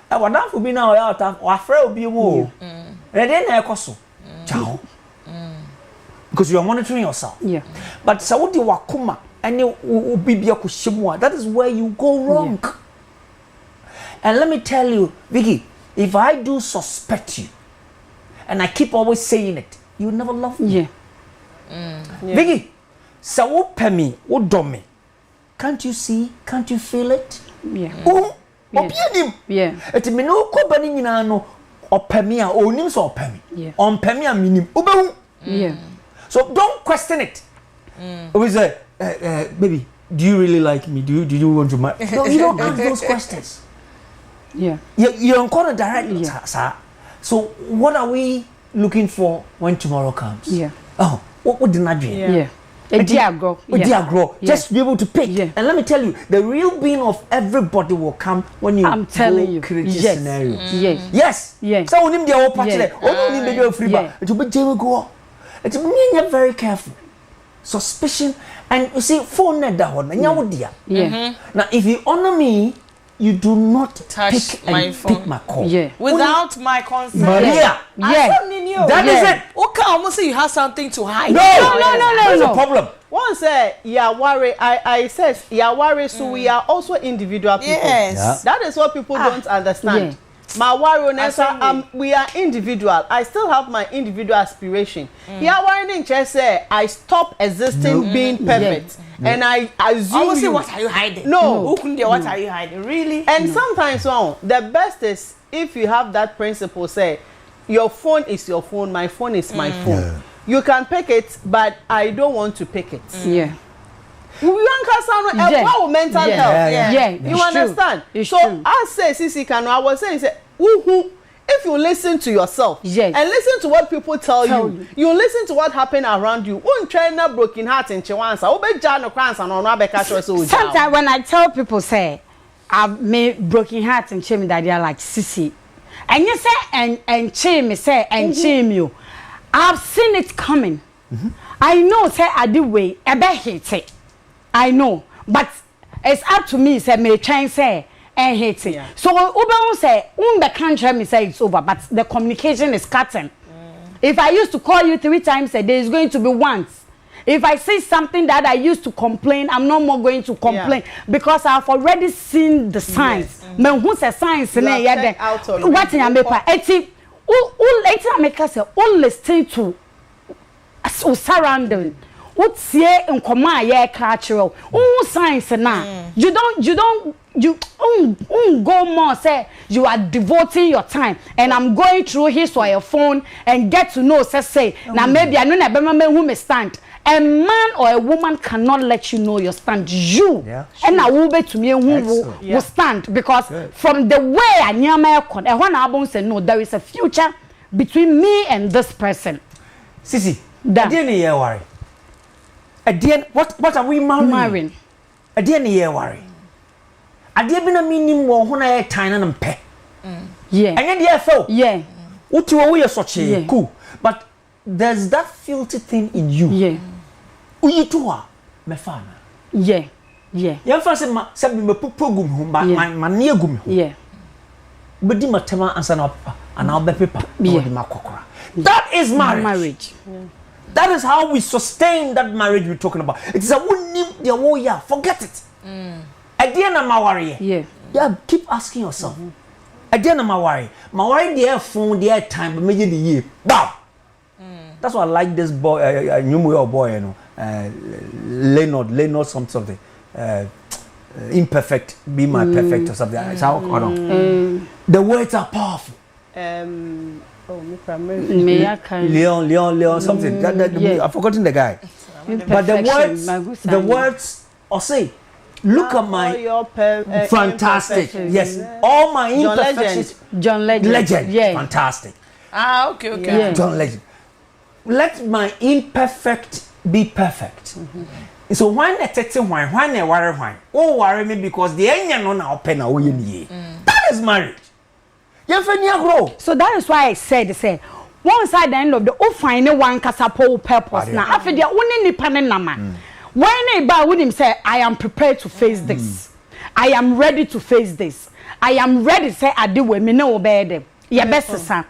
[SPEAKER 3] What for be now out of afraid of you more. And then I cost ciao. Because you are monitoring yourself.
[SPEAKER 4] Yeah.
[SPEAKER 3] But Saudi Wakuma and you be that is where you go wrong. Yeah. And let me tell you, Vicky, if I do suspect you and I keep always saying it, you will never love me.
[SPEAKER 4] Yeah.
[SPEAKER 3] Vicky, so pemi, o me. Can't you see? Can't you feel it?
[SPEAKER 4] Yeah.
[SPEAKER 3] Yeah. It me no ko bani nyina no opemi a onim so opemi.
[SPEAKER 4] Yeah.
[SPEAKER 3] On pemi a minim. Obehu.
[SPEAKER 4] Yeah.
[SPEAKER 3] So don't question it. We say, baby, do you really like me? Do you want to marry? No, you don't ask those questions.
[SPEAKER 4] Yeah.
[SPEAKER 3] You're on corner directly, sir. So what are we looking for when tomorrow comes?
[SPEAKER 4] Yeah.
[SPEAKER 3] Oh, what did I dream?
[SPEAKER 4] Yeah. A diagro.
[SPEAKER 3] Just to be able to pick.
[SPEAKER 4] Yeah.
[SPEAKER 3] And let me tell you, the real being of everybody will come when you
[SPEAKER 4] create
[SPEAKER 3] scenario.
[SPEAKER 4] Yes.
[SPEAKER 3] Yes. So when you are free, it will be go. It's very careful. Suspicion, and you see, phone net that one.
[SPEAKER 4] Yeah.
[SPEAKER 3] Now, if you honor me, you do not
[SPEAKER 2] touch my phone.
[SPEAKER 3] Pick my call.
[SPEAKER 4] Yeah.
[SPEAKER 2] Without my consent.
[SPEAKER 3] Maria.
[SPEAKER 2] That
[SPEAKER 3] is it.
[SPEAKER 2] Okay, almost say you have something to hide.
[SPEAKER 3] No. That's a problem.
[SPEAKER 1] Once worry, I says worry, so we are also individual people.
[SPEAKER 2] Yes.
[SPEAKER 1] That is what people don't understand.
[SPEAKER 4] Yeah.
[SPEAKER 1] My worry, we are individual. I still have my individual aspiration. Worrying in just say I stop existing being perfect. And I assume
[SPEAKER 2] say, what are you hiding?
[SPEAKER 1] No.
[SPEAKER 2] What are you hiding? Really?
[SPEAKER 1] And sometimes the best is if you have that principle, say your phone is your phone, my phone is my phone. Yeah. You can pick it, but I don't want to pick it.
[SPEAKER 4] Yeah.
[SPEAKER 1] You mental health.
[SPEAKER 4] Yeah.
[SPEAKER 1] You understand?
[SPEAKER 4] It's
[SPEAKER 1] so
[SPEAKER 4] true.
[SPEAKER 1] I say Sisi Kano, I was saying if you listen to yourself and listen to what people tell you, you listen to what happened around you. Trainer broken heart in Chiwansa.
[SPEAKER 4] Sometimes when I tell people say I've made broken heart and shame that they are like Sisi. And you say and shame me say and shame you. I've seen it coming. I know say I do way I bet hate it. I know, but it's up to me. Say me try and say and hate it. So Uber say the country me say it's over, but the communication is cutting. If I used to call you 3 times a day, it's going to be once. If I say something that I used to complain, I'm no more going to complain because I've already seen the signs. Me who say signs in there. What in America? Eti, all make us all listen to surrounding. What's here in command cultural? Science now. You don't go more say you are devoting your time and I'm going through his or your phone and get to know say now maybe I know never who may stand. A man or a woman cannot let you know your stand. And I will be to me who will stand because from the way I near my con and one album say no, there is a future between me and this person.
[SPEAKER 3] Sisi, that worry. What are we marrying? A DNA worry. I did been a minimum when I had time and pay.
[SPEAKER 4] Yeah.
[SPEAKER 3] And yet,
[SPEAKER 4] yeah.
[SPEAKER 3] What you are such a cool. But there's that filthy thing in you.
[SPEAKER 4] Yeah.
[SPEAKER 3] You too are, my father.
[SPEAKER 4] Yeah.
[SPEAKER 3] Your first said me program home, but my near gum.
[SPEAKER 4] Yeah.
[SPEAKER 3] But the matema answer up and I'll be paper. That is marriage. That is how we sustain that marriage we're talking about. It's a one forget it. At the end of my worry. Yeah, keep asking yourself. At the end of my worry, their phone, their time, but maybe the year. Wow. That's why I like this boy, new boy, you know, Leonard something. Imperfect, be my perfect or something. It's how the words are powerful. Leon, something. I've forgotten the guy. But the words, or say, look at my fantastic. Yes, all my imperfections.
[SPEAKER 4] John Legend.
[SPEAKER 3] Yeah. Fantastic.
[SPEAKER 2] Okay. Yeah.
[SPEAKER 3] John Legend. Let my imperfect be perfect. So why not take why not worry why? Oh, worry me because the end no now pen away. That is marriage. So
[SPEAKER 4] that is why I said once at the end of the find one casapo purpose now after the only independent man. When a bar with him say I am prepared to face this. I am ready to face this. I am ready say I do with me no bed. Yeah, best son.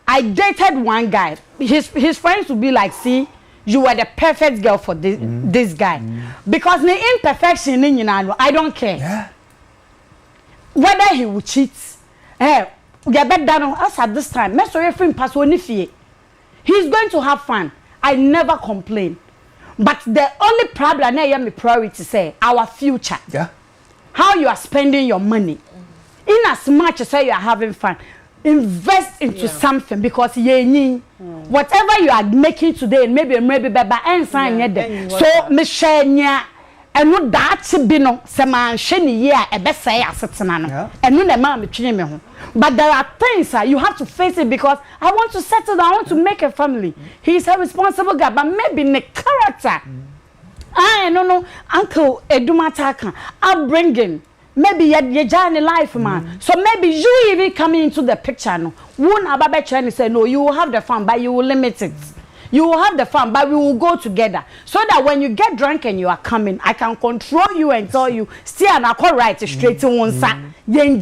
[SPEAKER 4] I dated one guy. His friends would be like, see, you are the perfect girl for this guy. Because the imperfection in I don't care.
[SPEAKER 3] Yeah.
[SPEAKER 4] Whether he will cheat. Get back down on us at this time. He's going to have fun. I never complain. But the only problem I am the priority say our future.
[SPEAKER 3] Yeah.
[SPEAKER 4] How you are spending your money. In as much as you are having fun, invest into something because whatever you are making today, maybe baba and sign so me share and no that be no sama sheni year e be say asetena no and no na me twene me ho. But there are things you have to face it because I want to settle down, I want to make a family. He is a responsible guy, but maybe the character I no uncle Edumataka upbringing maybe your journey life man. So maybe you even coming into the picture no one ababe trying say no, you will have the fun but you will limit it. You will have the fun, but we will go together. So that when you get drunk and you are coming, I can control you and tell you, stay and I call right straight to one side. You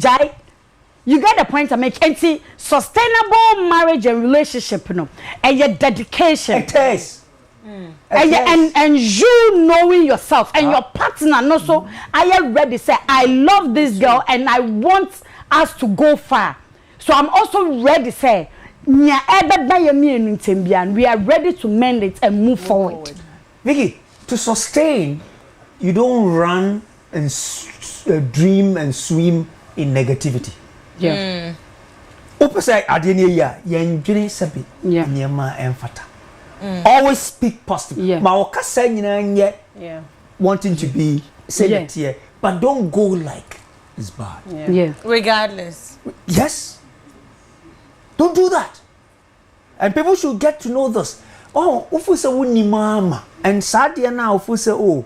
[SPEAKER 4] get the point I make. And see, sustainable marriage and relationship, and your dedication.
[SPEAKER 3] It is.
[SPEAKER 4] And you knowing yourself and your partner, no, so I am ready to say, I love this girl and I want us to go far. So I'm also ready to say, we are ready to mend it and move forward.
[SPEAKER 3] Vicky, to sustain, you don't run and dream and swim in negativity.
[SPEAKER 4] Yeah.
[SPEAKER 3] Opposite adenia always speak positive.
[SPEAKER 4] Yeah.
[SPEAKER 3] Wanting to be said here, but don't go like it's bad.
[SPEAKER 4] Yeah.
[SPEAKER 2] Regardless.
[SPEAKER 3] Yes. Don't do that. And people should get to know this. Oh, ufu se wuni mama. And sadia na ufu se oh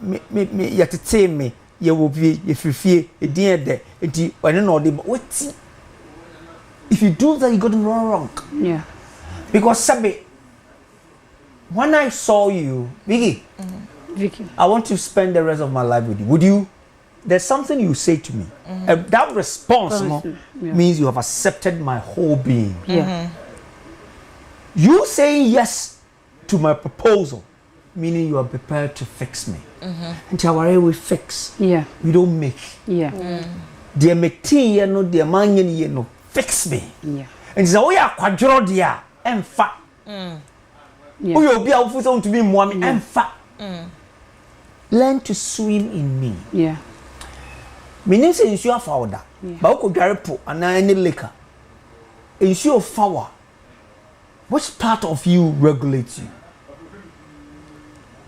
[SPEAKER 3] me yatete me ye will be if you fear a dear de enti I don't know what if you do that you got it wrong.
[SPEAKER 4] Yeah.
[SPEAKER 3] Because sabe when I saw you, Vicky, I want to spend the rest of my life with you. Would you? There's something you say to me. That response means you have accepted my whole being.
[SPEAKER 4] Yeah.
[SPEAKER 3] You saying yes to my proposal, meaning you are prepared to fix me. And our we fix.
[SPEAKER 4] Yeah.
[SPEAKER 3] We don't make.
[SPEAKER 4] Yeah.
[SPEAKER 3] Dear McTee, you know, dear man, you know, fix me.
[SPEAKER 4] Yeah.
[SPEAKER 3] And so we are quadro dear and fat. We will be out for to be mommy and fat. Learn to swim in me.
[SPEAKER 4] Yeah.
[SPEAKER 3] Meaning say ensure founder. But could carry po and any liquor. Ensure foul. Which part of you regulates you?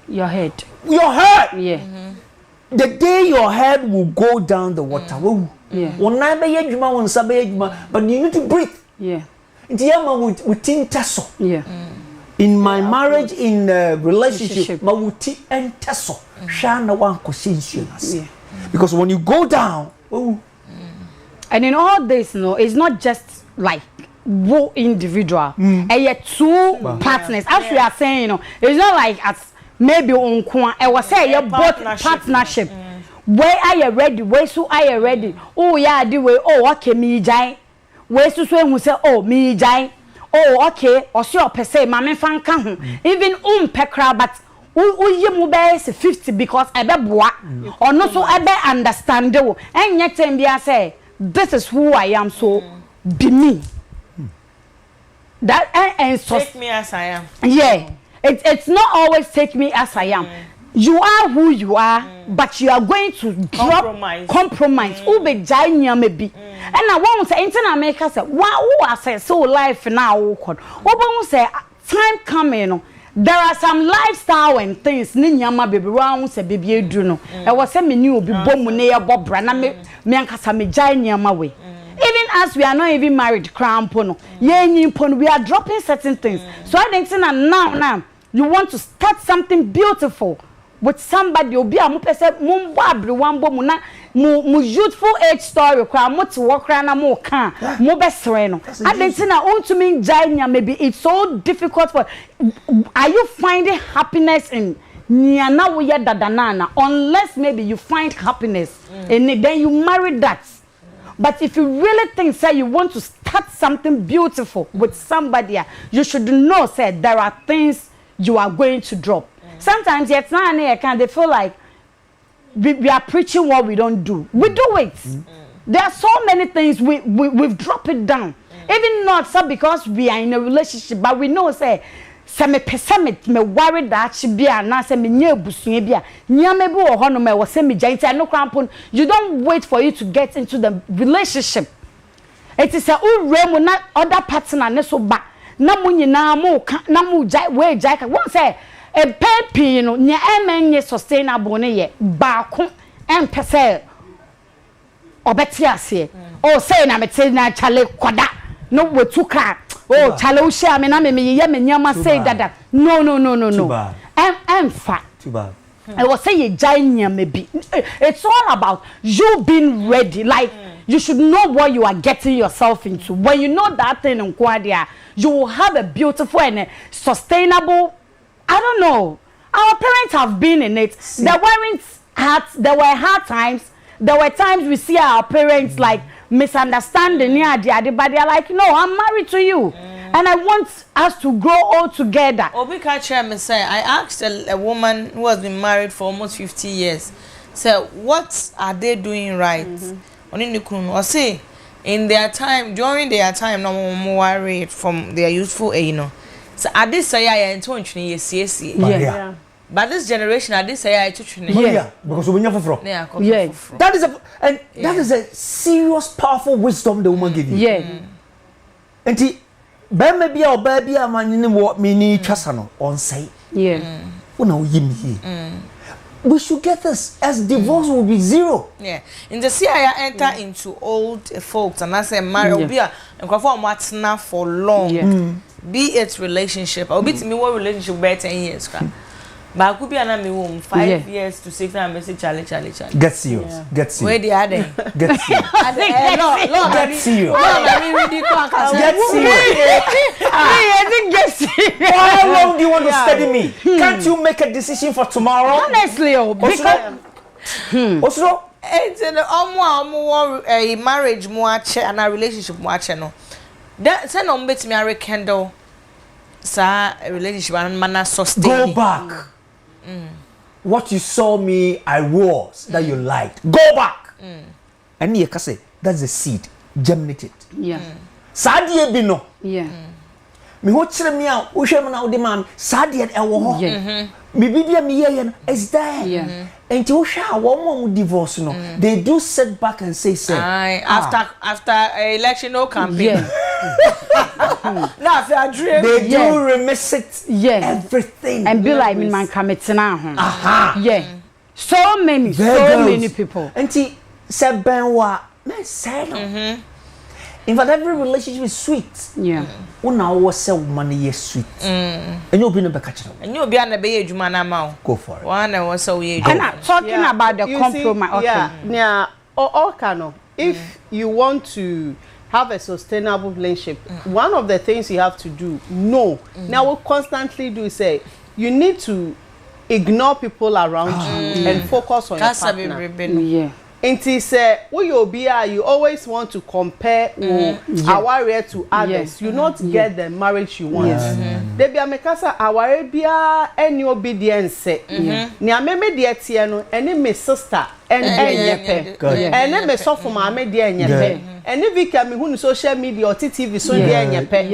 [SPEAKER 4] Your head.
[SPEAKER 3] Your head.
[SPEAKER 4] Yeah.
[SPEAKER 3] The day your head will go down the water.
[SPEAKER 4] Yeah.
[SPEAKER 3] But you need to breathe.
[SPEAKER 4] Yeah.
[SPEAKER 3] Yeah. In my marriage, in relationship, because when you go down,
[SPEAKER 4] and in all this, it's not just like one individual, and yet two partners. As we are saying, it's not like as maybe on I was saying your both partnership. Where are you ready? Where so are you ready? Oh yeah, the way. Oh okay, me jai. Where so who say oh me jai. Oh okay, or so per se, mammy fan can even pekra, but you move 50 because I be boa or not so I be understandable. And yet I say this is who I am, so be me. That and so
[SPEAKER 2] take me as I am.
[SPEAKER 4] Yeah, it's not always take me as I am. You are who you are, but you are going to compromise. Who be giant maybe. And I won't say internet maker say, wow, I say so life now. Won't say time coming. There are some lifestyle and things. Ninyama baby round say baby do no. I was say me new be bomb near Bob Brana me ankasa me giant way. Even as we are not even married, crown pono. We are dropping certain things. So I think now you want to start something beautiful with somebody. You'll be a person mu youthful age story. Crown mo to walk around a more can mo best friend. I think to me maybe it's so difficult for. Are you finding happiness in? Unless maybe you find happiness and then you marry that. But if you really think say you want to start something beautiful with somebody, you should know say there are things you are going to drop. Sometimes it's not they feel like we are preaching what we don't do. We do it. There are so many things we've dropped it down. Even not so because we are in a relationship, but we know say me worried that she be and say me nye busuye bia nyame bi wo hono me wo say me giant no crampon. You don't wait for you to get into the relationship. It is a uremu na other partner ne so ba na mu nyina mu na mu jai we jai ka won say e pepi no nya emenye sustainable ne ye ba ko empese obeti ase o say na mete na chale kwada no wetuka oh chale wo share me na me ye me nyama say dada no I'm fat
[SPEAKER 3] too bad.
[SPEAKER 4] I was say ye jai nyama bi. It's all about you being ready. Like you should know what you are getting yourself into. When you know that thing in Kwadia, you will have a beautiful and sustainable. I don't know. Our parents have been in it. There were hard times. There were times we see our parents like misunderstanding. Yeah, but they're like, no, I'm married to you, and I want us to grow all together.
[SPEAKER 2] Obi Kacha say, I asked a woman who has been married for almost 50 years. So what are they doing right? Or say in their time, during their time, no more worried from their youthful age, you know. So at this say I am 20 years,
[SPEAKER 4] Yeah.
[SPEAKER 2] But this generation, at this say I teach you.
[SPEAKER 3] Yeah, because we never from.
[SPEAKER 4] Yeah.
[SPEAKER 3] That is a serious, powerful wisdom the woman give you.
[SPEAKER 4] Yeah.
[SPEAKER 3] And baby or baby, a man in what mini chasano on say.
[SPEAKER 4] Yeah.
[SPEAKER 3] Oh no, we should get this as divorce will be zero.
[SPEAKER 2] Yeah. In the sea, I enter into old folks and I say, marry, be a and conform what's now for long.
[SPEAKER 4] Yeah.
[SPEAKER 2] Be it relationship. I'll be to me what relationship by 10 years. But I could be an womb 5 years to 6 and I say Charlie.
[SPEAKER 3] Get serious. Yeah. Get serious.
[SPEAKER 2] Where the other?
[SPEAKER 3] Get serious.
[SPEAKER 2] Get
[SPEAKER 3] serious.
[SPEAKER 2] Get serious.
[SPEAKER 3] How long do you want to study me? Can't you make a decision for tomorrow?
[SPEAKER 4] Honestly,
[SPEAKER 3] because also
[SPEAKER 2] it's a marriage more and a relationship more no. That send on bet me a rekindle sa relationship and man sustain.
[SPEAKER 3] Go back. What you saw me I was that you liked. Go back. And you can say that's the seed germinated.
[SPEAKER 4] Yeah.
[SPEAKER 3] Sadie bi no.
[SPEAKER 4] Yeah.
[SPEAKER 3] Me ho kire me a wo hwe me na wo de mam sadie e wo ho. Me bibia me ye is there.
[SPEAKER 4] Yeah.
[SPEAKER 3] And you share one divorce no. They do sit back and say
[SPEAKER 2] after election no campaign.
[SPEAKER 4] Yeah.
[SPEAKER 2] Now if I dream
[SPEAKER 3] they do remiss it.
[SPEAKER 4] Yeah.
[SPEAKER 3] Everything.
[SPEAKER 4] And be like me man kametina ho.
[SPEAKER 3] Aha.
[SPEAKER 4] Yeah. So many people.
[SPEAKER 3] And he said benwa me say no. In fact, every relationship is sweet.
[SPEAKER 4] Yeah.
[SPEAKER 3] Una was say money is sweet. And you'll be no be catch them.
[SPEAKER 2] And you'll be an be ejuma na ma.
[SPEAKER 3] Go for it.
[SPEAKER 2] One was so we
[SPEAKER 4] talking about the compromise.
[SPEAKER 1] If you want to have a sustainable relationship, one of the things you have to do, now we constantly do say you need to ignore people around you and focus on your partner.
[SPEAKER 4] Yeah.
[SPEAKER 1] Inti say you always want to compare aware to others. You not get the marriage you want. They be amekasa aware bia any obedience. Ni ameme de tie no ene me sister enyepe. Ene me sofo ma me de enyepe. Ene vika me hu social media or TV so de enyepe.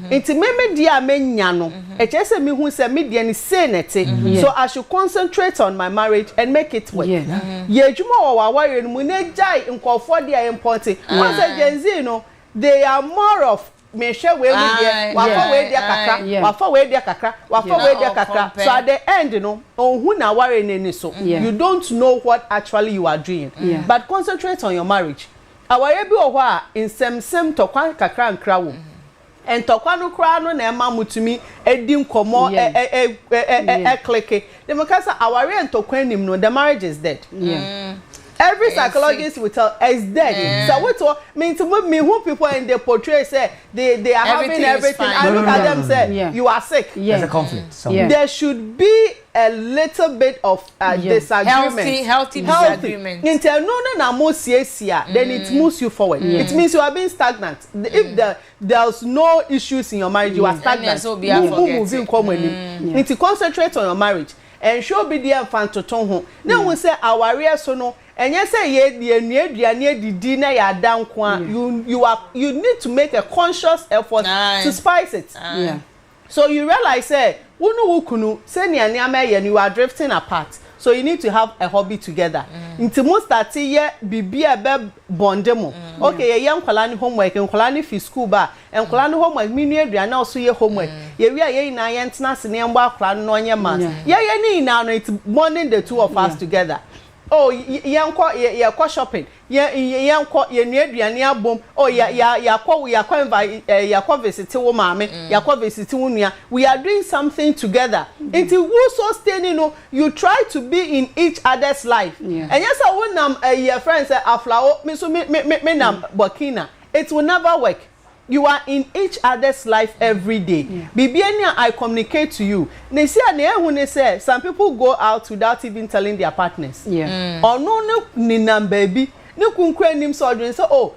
[SPEAKER 1] Inti meme de amenya no. E chese me hu say media ni say nete. So I should concentrate on my marriage and make it work. Ye adwuma wa Munejai in Kofodia important. Once Gen Z, they are more of Mesha way kakra. So at the end, on who na worry so you don't know what actually you are doing. But concentrate on your marriage. Our ebi owa in sem to kwan kakra and krawo. And tokwano kra no na ema mutumi edi nkomo click. The makasa aware and tokwanim no the marriage is dead. Every psychologist will tell is dead. So what mean to me who people and they portray say they are having everything. I look at them say you are sick.
[SPEAKER 3] There's a conflict.
[SPEAKER 1] There should be a little bit of disagreement.
[SPEAKER 2] Healthy disagreement.
[SPEAKER 1] Then it moves you forward. It means you are being stagnant. If there's no issues in your marriage, you are stagnant. To concentrate on your marriage and show be the infant to turn home. Then we say our real no. And you say you need to make a conscious effort to spice it. So you realize say you are drifting apart. So you need to have a hobby together. Into most that year be a bondemo. Okay, a young Kolani homework and Kolani fi school bar and Kolani homework meaning and also your homework. Yeah, we are in a yentnas and yamba clan no your man. Yeah, now it's bonding the two of us together. Oh, young shopping. Yeah, young near boom. Oh, visit to mommy, visit to we are doing something together. Until we sustain, you try to be in each other's life. And yes, I wouldn't your friends say a flower, me Burkina. It will never work. You are in each other's life every day. Bibiania, I communicate to you. They say some people go out without even telling their partners. Or no ninam baby. No kunkwe nim so say oh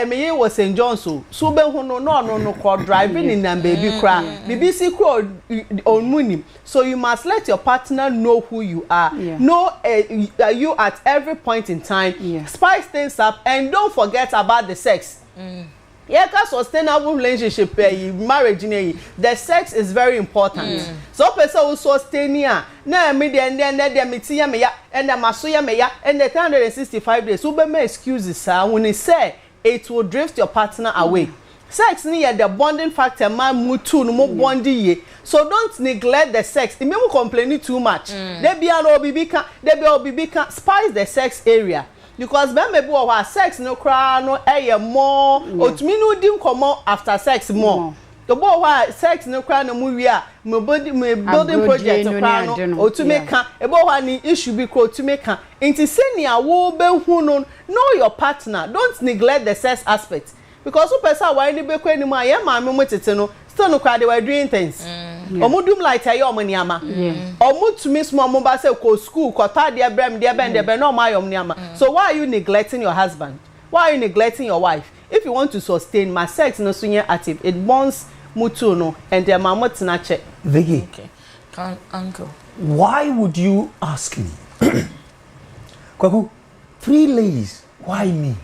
[SPEAKER 1] me was St. John so be no call driving in nam baby cry. BBC call on munim. So you must let your partner know who you are. Know you at every point in time. Spice things up and don't forget about the sex. Sustainable relationship, marriage, the sex is very important. So person who sustain here, na me and the masuya meya and the 365 days. So be excuses, when he say it will drift your partner away. Sex near the bonding factor, man, mutu no more bonding. So don't neglect the sex. If you complain too much, there be an OBB spice the sex area. Because maybe our sex no cry no more or to me no dim come after sex more. The boy sex no cry no movie my building project no or to make a boy issue be called to make her into senior wo be who know your partner. Don't neglect the sex aspect. Because who person why any be anymore yeah my no still no cry they were doing things. Omudum like ayo omniama. To me small mobile say ko school ko ta dia brem dia ben dia ben no my omniama. So why are you neglecting your husband? Why are you neglecting your wife? If you want to sustain my sex no sunya active, it bonds mutu no and their mama tinache.
[SPEAKER 3] Vicky.
[SPEAKER 2] Okay. Uncle.
[SPEAKER 3] Why would you ask me? Kwaku, 3 ladies, why me?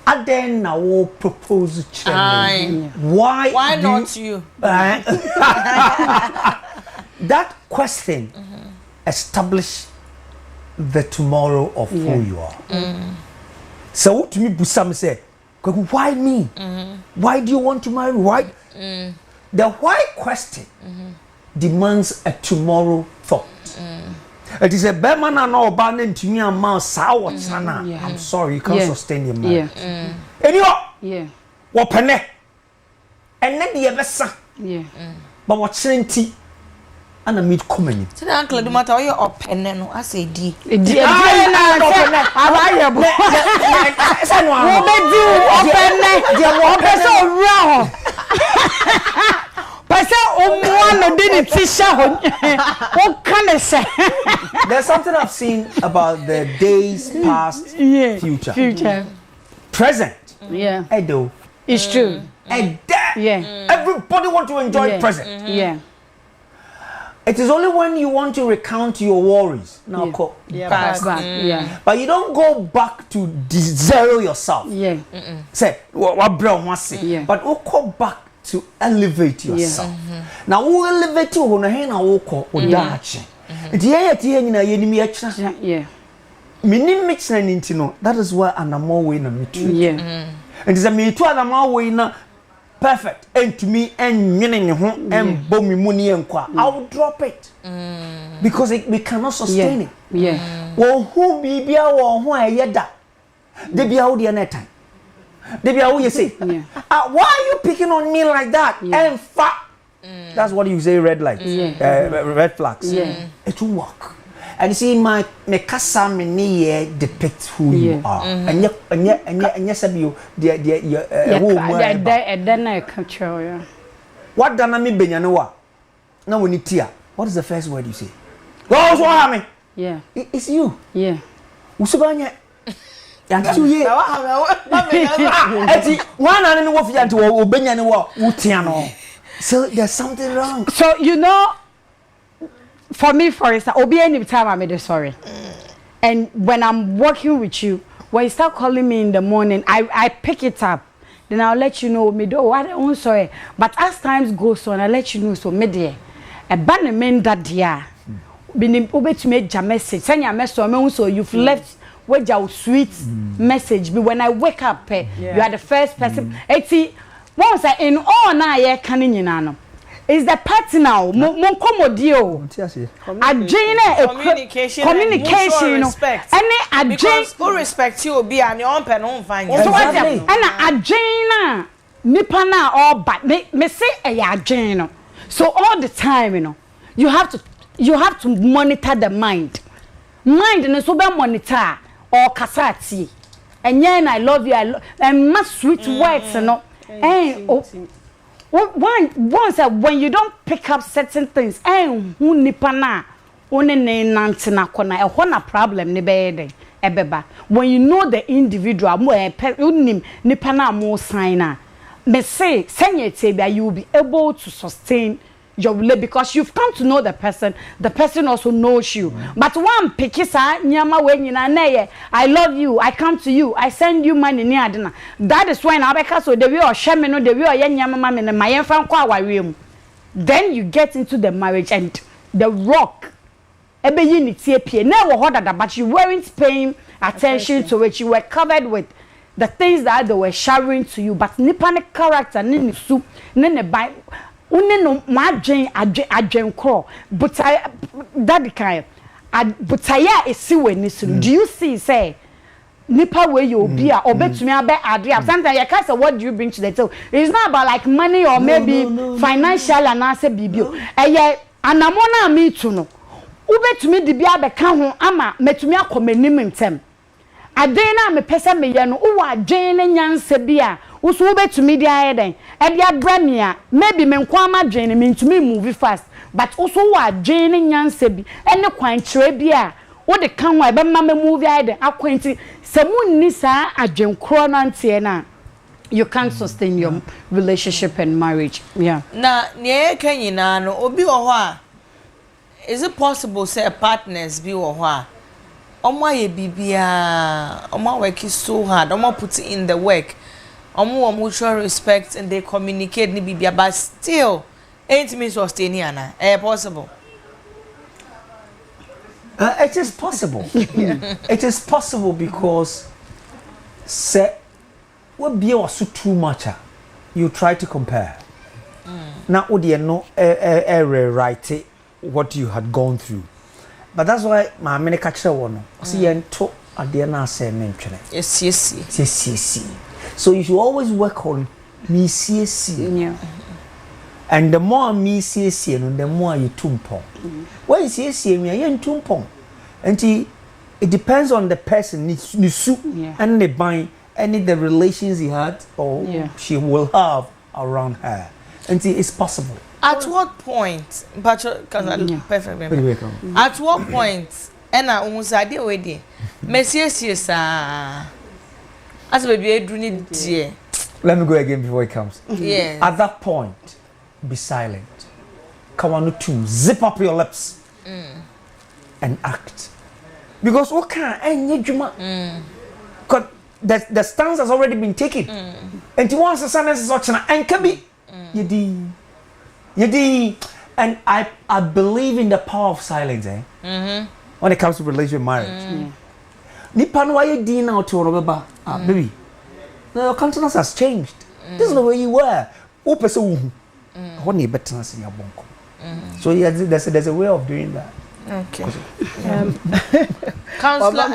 [SPEAKER 3] And then now will propose challenge. Why
[SPEAKER 2] not you?
[SPEAKER 3] That question establish the tomorrow of who you are. So to me, Busam say, why me? Why do you want to marry? Why? The why question demands a tomorrow thought. It is a bear man and all banning to me and mouse sour. I'm sorry, you can't sustain your marriage. Anyway, what penny? And then the ever son. But what tea and a meat coming.
[SPEAKER 2] So the uncle, no matter you up and then I say D.
[SPEAKER 4] I what can I say?
[SPEAKER 3] There's something I've seen about the days past, future, present. Edo,
[SPEAKER 4] it's true.
[SPEAKER 3] Everybody want to enjoy present. It is only when you want to recount your worries. Now, but you don't go back to zero yourself. Say what brown was say, but you go back to elevate yourself. Now, who elevate you when I walk or dash? That is why I'm more winner. And is a me to another winner. Perfect. And to me, and meaning and bomb money and qua. I will drop it because we cannot sustain it. Well, who be or who I yada? They be out the next time. They be out you say. Why are you picking on me like that? And that's what you say. Red lights, red flags. It will work. And you see, my kasa me ni depict who you are. And yes, you
[SPEAKER 4] culture.
[SPEAKER 3] What done me benyanoa? Now we need tia. What is the first word you say? Oh, so how me?
[SPEAKER 4] Yeah.
[SPEAKER 3] It's you.
[SPEAKER 4] Yeah.
[SPEAKER 3] Usubanya. Yantu ye. Eti one and no fi yantu obenya ne wo utia no. So there's something wrong.
[SPEAKER 4] So you know, for me, for instance, obi any time I made sorry. And when I'm working with you, when you start calling me in the morning, I pick it up. Then I'll let you know me do what I'm sorry. But as times goes on, I let you know so me there. A banner men that dia. Been able to make a message. Send your message so you've left with your sweet message. But when I wake up, you are the first person. Eti once in all na ye kanin yinano. Is the partner mon komodio. Communication,
[SPEAKER 2] respect.
[SPEAKER 4] Any
[SPEAKER 2] because who respect you be and your own pen on fine.
[SPEAKER 4] So what and Jane nipa na all but me say a Jane. So all the time, you know, you have to monitor the mind. Mind and so be monitor or kasati. And yen I love you, and much sweet words, you know. And once when you don't pick up certain things, and who nipa na one nante na kona e ho na problem ne be ebeba. When you know the individual, nipa na mo sign na. Me say you will be able to sustain your relationship because you've come to know the person also knows you. But one pikisa nyama we nyina na I love you, I come to you, I send you money ni adena. That is when abeka so the way or sheme no the way or nyama mama na mayemfa nkwa awarium. Then you get into the marriage and the rock ebe yi ni tie pie na wo hodada but you weren't paying attention to it. You were covered with the things that they were showering to you, but nipa character ni su ne by une no adwen kro but that kind but ya esi weni su. Do you see say nipa we you be a obetumi abe adre sometimes you can say what do you bring to the table? It's not about like money or maybe financial and ase bibio eye anamona me tu no obetumi de bia be ka ho ama metumi akomanim ntem adena me pese me ye no wo adwen ne nyanse bia wo so betumi dia eden e dia bramia maybe me nko ama adwen me ntumi move fast but wo so wo adwen ne nyanse bi ene kwan kire bia wo de kan wa be ma me move eden akwanti se munni sa adwen kro no ante na you can't sustain your relationship and marriage. Yeah.
[SPEAKER 2] Na ne kanyina no obi wo ho a is it possible say partners bi wo ho a omo aye bibia omo work so hard omo put in the work omo mutual respect and they communicate ni bibia but still ain't me sustain ana possible.
[SPEAKER 3] It is possible. It is possible because say what be was too much you try to compare. Now would you know right what you had gone through. But that's why my many catcher one. See and to ade na say mentwene. Yes. So you should always work on me see.
[SPEAKER 4] Yeah.
[SPEAKER 3] And the more me see the more you tumpon. When you see me you tumpon. And it depends on the person and the bind any the relations he had or she will have around her. And it's possible.
[SPEAKER 2] At what point, perfect. At what point, and I almost idea already. Messieurs, as baby, do need dear.
[SPEAKER 3] Let me go again before it comes.
[SPEAKER 2] Yeah.
[SPEAKER 3] At that point, be silent. Come on, to zip up your lips and act. Because what can any juma? Because the stance has already been taken. And to once the silence is such and can be. And I believe in the power of silence, when it comes to relationship marriage. Nipa no why di now to remember, baby. No, your countenance has changed. This is the way you were. What need better in your bonko. So yeah, there's a way of doing that.
[SPEAKER 2] Okay. Counselor,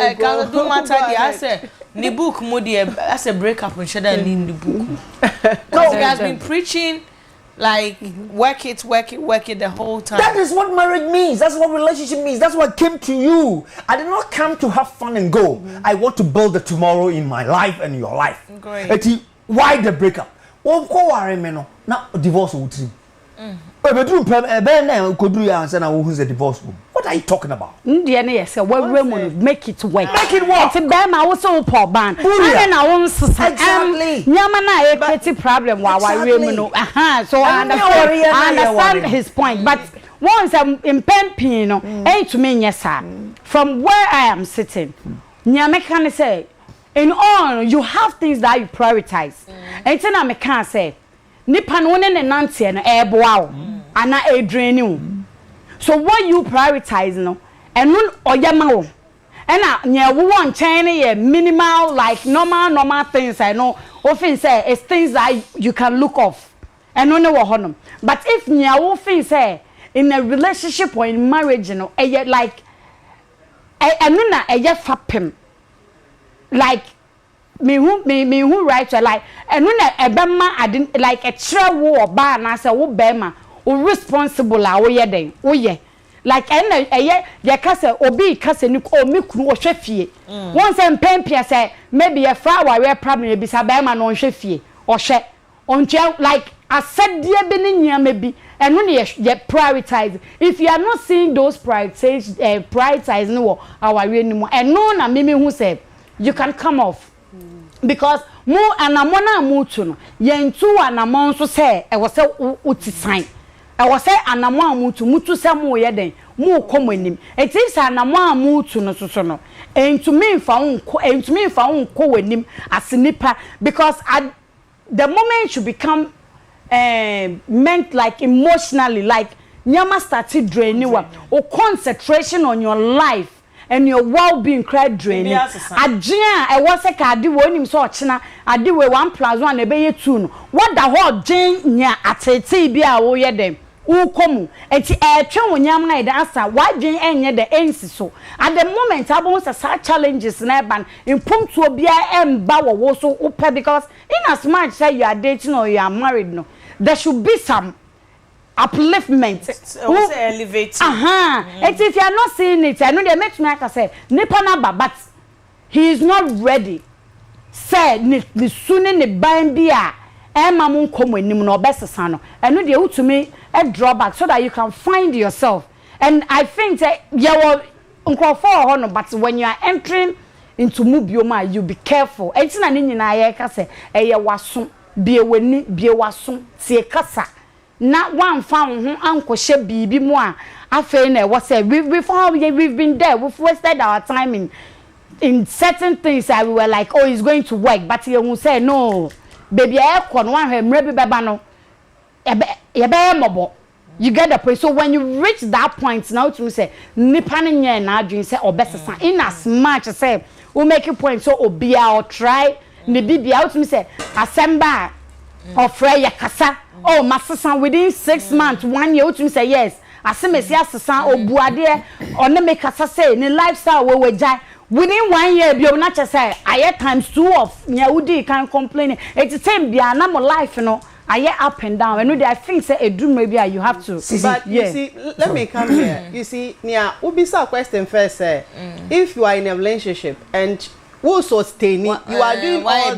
[SPEAKER 2] do matter I say the book modi as a breakup and share in the book. No, he has been preaching Like work it the whole time.
[SPEAKER 3] That is what marriage means. That's what relationship means. That's what came to you. I did not come to have fun and go. I want to build a tomorrow in my life and your life.
[SPEAKER 2] Great.
[SPEAKER 3] Why the breakup? Now divorce will treat. But who's a divorce room? What are you talking about?
[SPEAKER 4] Make it work.
[SPEAKER 3] Make it work.
[SPEAKER 4] It's a bad man also poor ban. Exactly. Nyamana a petty problem while I remember. So I understand his point. But once I'm in Pempino, ain't to me, yes, sir. From where I am sitting, Nyame can say, in all, you have things that you prioritize. And then I can say, Nipan one and Nancy and airbow, and not a draining. So what you prioritize, no, and nun or yamao. And now, we want China minimal, like normal things. I know often say it's things that you can look off and no honor. But if you often say in a relationship or in marriage, you know, like a fapim, like me who write like and when a bema I didn't like a travel or bar and I say, oh, bema, or responsible, oh, yeah, oh, yeah. Like ya kase obi kase ni o mi kunu o hwefie once em pempia say maybe a flower we problem be sa be ma no hwefie o hwe onche like asedie be ni nyama bi eno ne ye prioritize. If you are not seeing those prioritize no our we ni mo eno na me hu say you can come off because mu anamona amutu no yentu anamon so say e wo say uti sign. I was say anamwa mutu se mo ye den mo komonim it is anamwa mutu no so no entumi fa unko wanim asinipa because at the moment you become meant like emotionally like nyama started draining or concentration on your life and your well-being cry draining agina I was say ka di wonim so ochina adi we 1 + 1 e be ye 2 no what the whole gen nya atete bia wo ye dem ukomu enti etwe wonyam na ida asa wadwen enye the ensi so at the moment abon sa challenges na ban impuntu obia emba wo so upe because in as much say you are dating or you are married no there should be some upliftment
[SPEAKER 2] also elevating
[SPEAKER 4] and if you are not seeing it I know they make me like say nipa na ba but he is not ready say ni sune ne ban bia Emma mun komo enim no obesesa no eno de utumi a drawback so that you can find yourself. And I think that you will no, but when you are entering into mubioma you be careful etina ni nyina ye ka se eye waso bie weni bie waso tie kasa na wan fa ho ankohye bibi mu a afei na we say we've been there, we've wasted our time in certain things that we were like, oh, it's going to work, but you will say no baby I kon wan hwemre bi beba no ye be mobo. You get the point. So when you reach that point now to say nipa ne nye na adwin say obesesa in as much say we make a point so obia or try ne bibia out me say assemble or fray yakasa oh masesa within 6 months 1 year out me say yes asemesi asesa obuade or ne make kasa say ne lifestyle we jai within 1 year bi na che say aye times 2 of nyawudi can complain it's same bia na mo life no I get up and down. And I think say a dream maybe you have to.
[SPEAKER 1] But you see, let me come here. You see, Nia, ubisa question first. If you are in a relationship and who sustain it, you are doing all,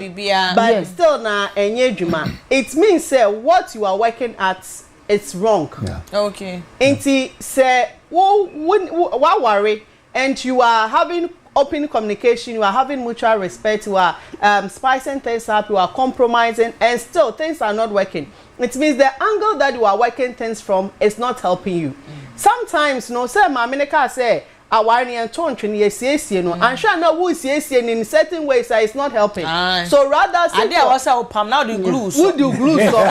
[SPEAKER 1] but still na enye juma. It means say what you are working at, it's wrong.
[SPEAKER 3] Yeah.
[SPEAKER 2] Okay.
[SPEAKER 1] Inti say why worry and you are having open communication, you are having mutual respect, you are spicing things up, you are compromising, and still things are not working. It means the angle that you are working things from is not helping you. Sometimes, no, say, Mamineka say, awani and tonchini yes no, and sure no who is yes in certain ways that it's not helping. So rather say,
[SPEAKER 2] and there was our palm now the glue.
[SPEAKER 1] Who do glue so?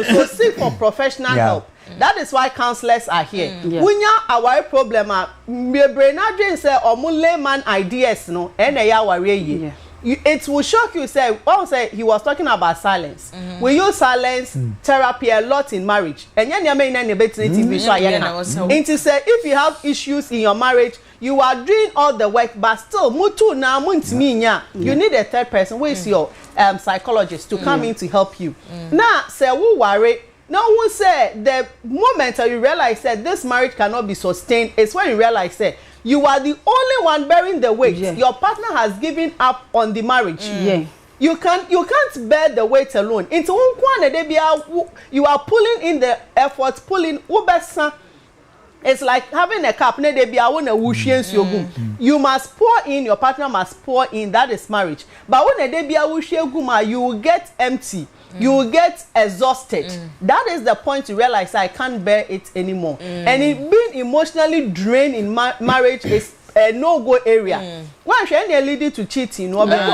[SPEAKER 1] So seek for professional help. That is why counselors are here. Wunya our problem me brain adwin say omo layman ideas no and ya worry ye. It will shock you say one say he was talking about silence. We use silence therapy a lot in marriage. And nya me na betting TV show here na. It say if you have issues in your marriage, you are doing all the work, but still, mutu na muntiminya. You need a third person, who is your psychologist, to come in to help you. Now, say who worry. Now, who say the moment you realize that this marriage cannot be sustained is when you realize that you are the only one bearing the weight. Your partner has given up on the marriage. You can't bear the weight alone. Into you are pulling in the effort, pulling ubesa. It's like having a cup. You must pour in, your partner must pour in. That is marriage. But when you will get empty. You will get exhausted. That is the point you realize I can't bear it anymore. And being emotionally drained in marriage is a no-go area. When she leading to cheating, or then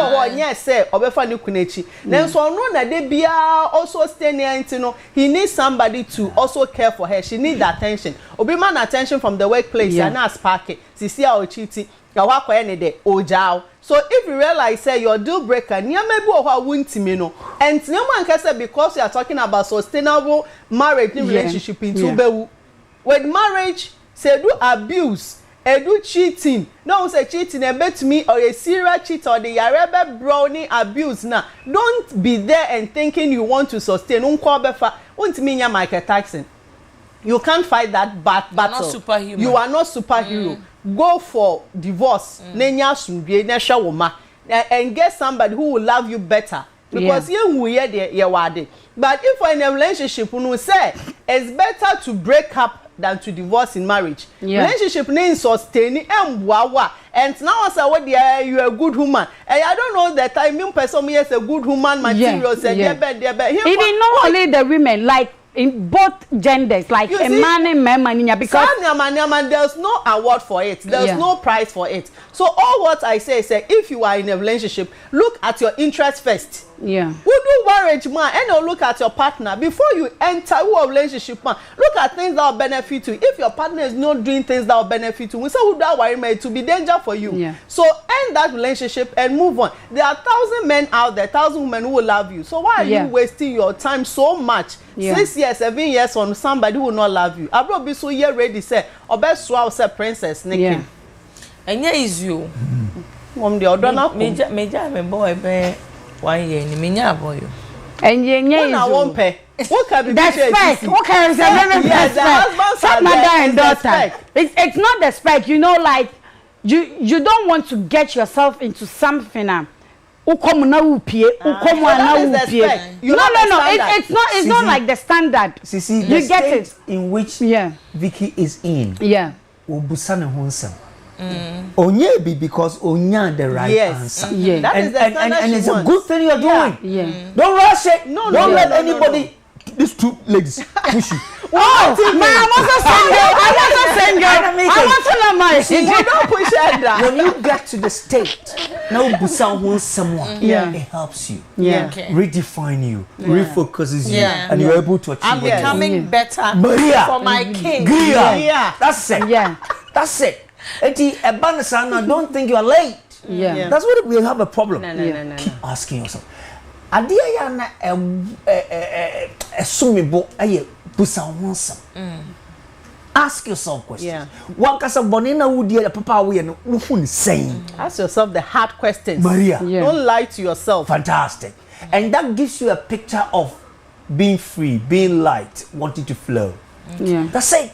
[SPEAKER 1] so no na they be also staying near. He needs somebody to also care for her. She needs attention. Obi man attention from the workplace. And now spark it. See how cheating. So if you realize say your deal breaker, and because you are talking about sustainable marriage relationship in two with marriage, say do abuse, do cheating. No say cheating a bet me or a serial cheat or the yarebe brownie abuse now. Don't be there and thinking you want to sustain. Michael Tyson. You can't fight that battle.
[SPEAKER 2] You're not superhuman.
[SPEAKER 1] You are not superhero. Go for divorce. And get somebody who will love you better. Because but if we're in a relationship, we say it's better to break up than to divorce in marriage. Relationship needs sustaining and now I say you're a good woman. And I don't know that I mean person is a good woman material.
[SPEAKER 4] Even not only the women, like in both genders, like a man and man, because
[SPEAKER 1] there's no award for it, there's no prize for it. So all what I say is if you are in a relationship, look at your interest first. Who do marriage man and look at your partner before you enter a relationship man. Look at things that will benefit you. If your partner is not doing things that will benefit you, we say who that worry may to be danger for you. So end that relationship and move on. There are 1,000 men out there, 1,000 women who will love you. So why are you wasting your time so much? 6 years, 7 years on somebody who will not love you. I brought be so year ready say or best swallow say princess Nikki.
[SPEAKER 2] And yeah is you.
[SPEAKER 1] The other
[SPEAKER 2] major me boy be 1 year ni minya boy.
[SPEAKER 4] And yeah
[SPEAKER 1] won't pay. What can be
[SPEAKER 4] the spec? What can I say?
[SPEAKER 1] Yes, the husband
[SPEAKER 4] mother and daughter. It's not the spec, you know, like you don't want to get yourself into something now. No, it's not like the standard.
[SPEAKER 3] You get it in which Vicky is in. Onye because Onya the right answer.
[SPEAKER 1] That is the standard
[SPEAKER 3] and it's a good thing you're doing. Don't rush it. Don't let anybody. These two ladies push you.
[SPEAKER 4] I'm also single. I want to know my.
[SPEAKER 1] You don't push her.
[SPEAKER 3] When you get to the state, now Busan wants someone. It helps you. Redefine you, refocuses you, and you're able to achieve.
[SPEAKER 2] I'm becoming better
[SPEAKER 3] Maria
[SPEAKER 2] for my king.
[SPEAKER 3] That's it. That's it. Don't think you are late. That's what we have a problem.
[SPEAKER 1] No.
[SPEAKER 3] Keep asking yourself. Adia ask yourself questions.
[SPEAKER 1] Ask yourself the hard questions.
[SPEAKER 3] Maria.
[SPEAKER 1] Don't lie to yourself.
[SPEAKER 3] Fantastic. And that gives you a picture of being free, being light, wanting to flow. That's it.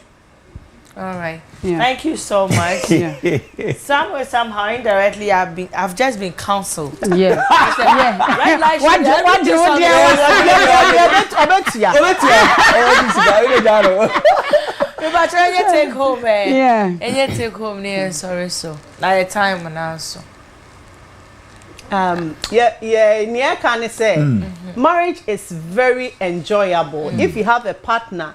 [SPEAKER 2] All right. Thank you so much. Somewhere, somehow, indirectly, I've just been counseled.
[SPEAKER 4] What do you
[SPEAKER 2] But you take home, and you take home near sorry so. Now the time and also.
[SPEAKER 1] Near can say marriage is very enjoyable if you have a partner.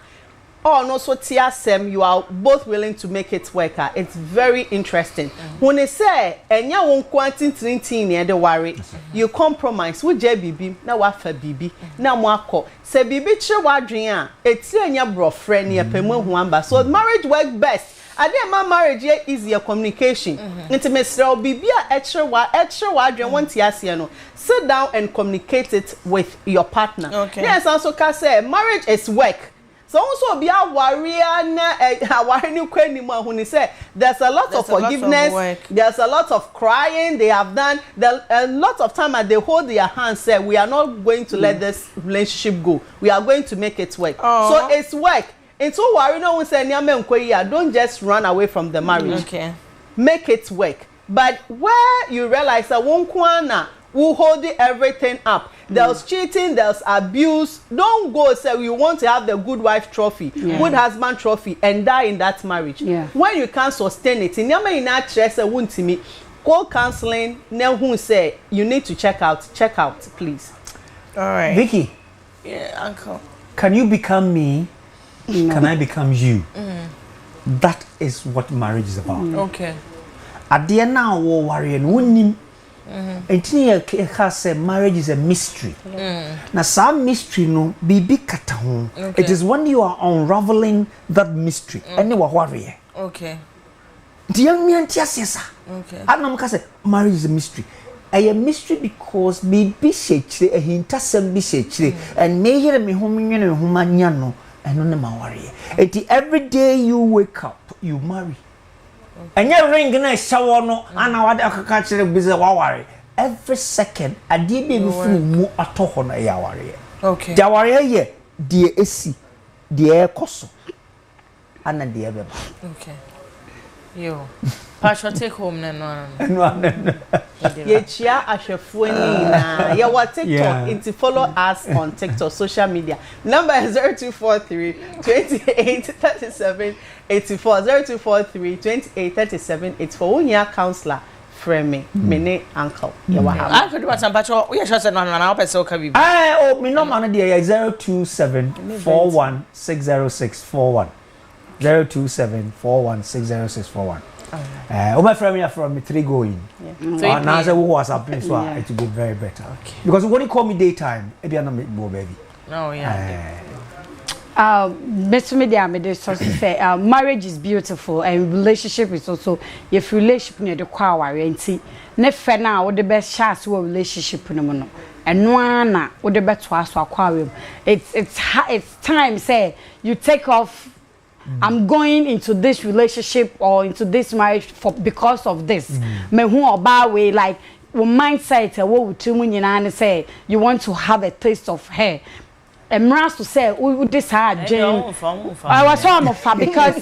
[SPEAKER 1] Oh, no, so TSM, you are both willing to make it work. It's very interesting. When they say, and you won't quantity near the worry, you compromise with JBB, now what for BB, now Marco. Say BB Chewardrian, it's your bro friend near Pemu Wamba. So marriage works best. I think my marriage here easier communication. Intimacy, BB extra wardrian one TSN. Sit down and communicate it with your partner. Yes, also can say marriage is work. So also be a warrior na warrior kweni mu ahuni say there's a lot of forgiveness, there's a lot of crying they have done, a lot of time they hold their hands say we are not going to let this relationship go, we are going to make it work. So it's work. It's so worry no one say don't just run away from the marriage.
[SPEAKER 2] Okay,
[SPEAKER 1] make it work. But where you realize that one kwana will hold everything up, there's cheating, there's abuse, don't go say you want to have the good wife trophy, good husband trophy and die in that marriage. When you can't sustain it in not stress me call counseling now who say you need to check out please.
[SPEAKER 2] All right,
[SPEAKER 3] Vicky.
[SPEAKER 2] Yeah, uncle,
[SPEAKER 3] can you become me? Can I become you? That is what marriage is about.
[SPEAKER 2] Okay.
[SPEAKER 3] At the end now worry and winning. Say marriage is a mystery. Now some mystery no be kata ho. It is when you are unraveling that mystery. Any worry.
[SPEAKER 2] Okay.
[SPEAKER 3] The young man yes.
[SPEAKER 2] Okay.
[SPEAKER 3] I know say marriage is a mystery. A mystery because be shechire a hintasem be shechire and may hear me home no and no ma worry. Every day you wake up, you marry. And your ring na shower no and I catch the business worry. Every second, a dear baby mu atoho na ya worry.
[SPEAKER 2] Okay.
[SPEAKER 3] Ja worry ye, dear esi, dear koso. And a dear baby.
[SPEAKER 2] Okay. Yo. Pastor take home no.
[SPEAKER 1] Ye chia ahwefo ni na ye wa TikTok into follow us on TikTok social media. Number is 0243 2837 84 0243 2837 84. Unya counselor frame me uncle. Ye wa ha.
[SPEAKER 2] I could do some patrol. We are sure no na person ka bi.
[SPEAKER 3] Oh, me no man there 027 4160641. 027 4160641. My friend, me from 3 going. So now I say who was up so it will be very better. Okay. Because when you call me daytime, maybe I'm not more baby.
[SPEAKER 2] Oh yeah.
[SPEAKER 4] Best media me dey so say marriage is beautiful and relationship is also if relationship near the kwa warranty. Ne fe na wo the best chance wo relationship no no. Eno na wo the best to aso akwa. It's time say you take off. I'm going into this relationship or into this marriage because of this. Me who oba way like your mindset what would you mean say you want to have a taste of her. Emras to say who this hard Jane. I was so because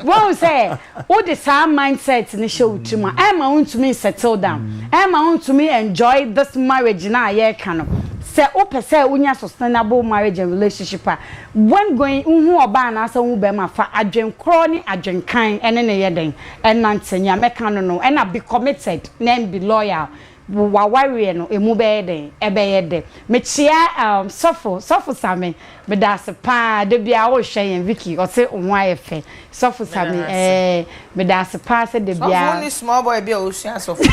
[SPEAKER 4] what we say who this hard mindset in the show to me. I want to me settle down. I want to me enjoy this marriage now yeah kind say open say unya sustainable marriage and relationship when going who oba na say who be ma fa adwen kro ni adwen kan ene ne yeden enantenya meka no and be committed and be loyal wa worry no emu be yeden ebe yede me chia sofo same me da se pa de bia wo hwen Vicky o se onwa efe sofo same me da se pa se de bia
[SPEAKER 2] only small boy be o hwen sofo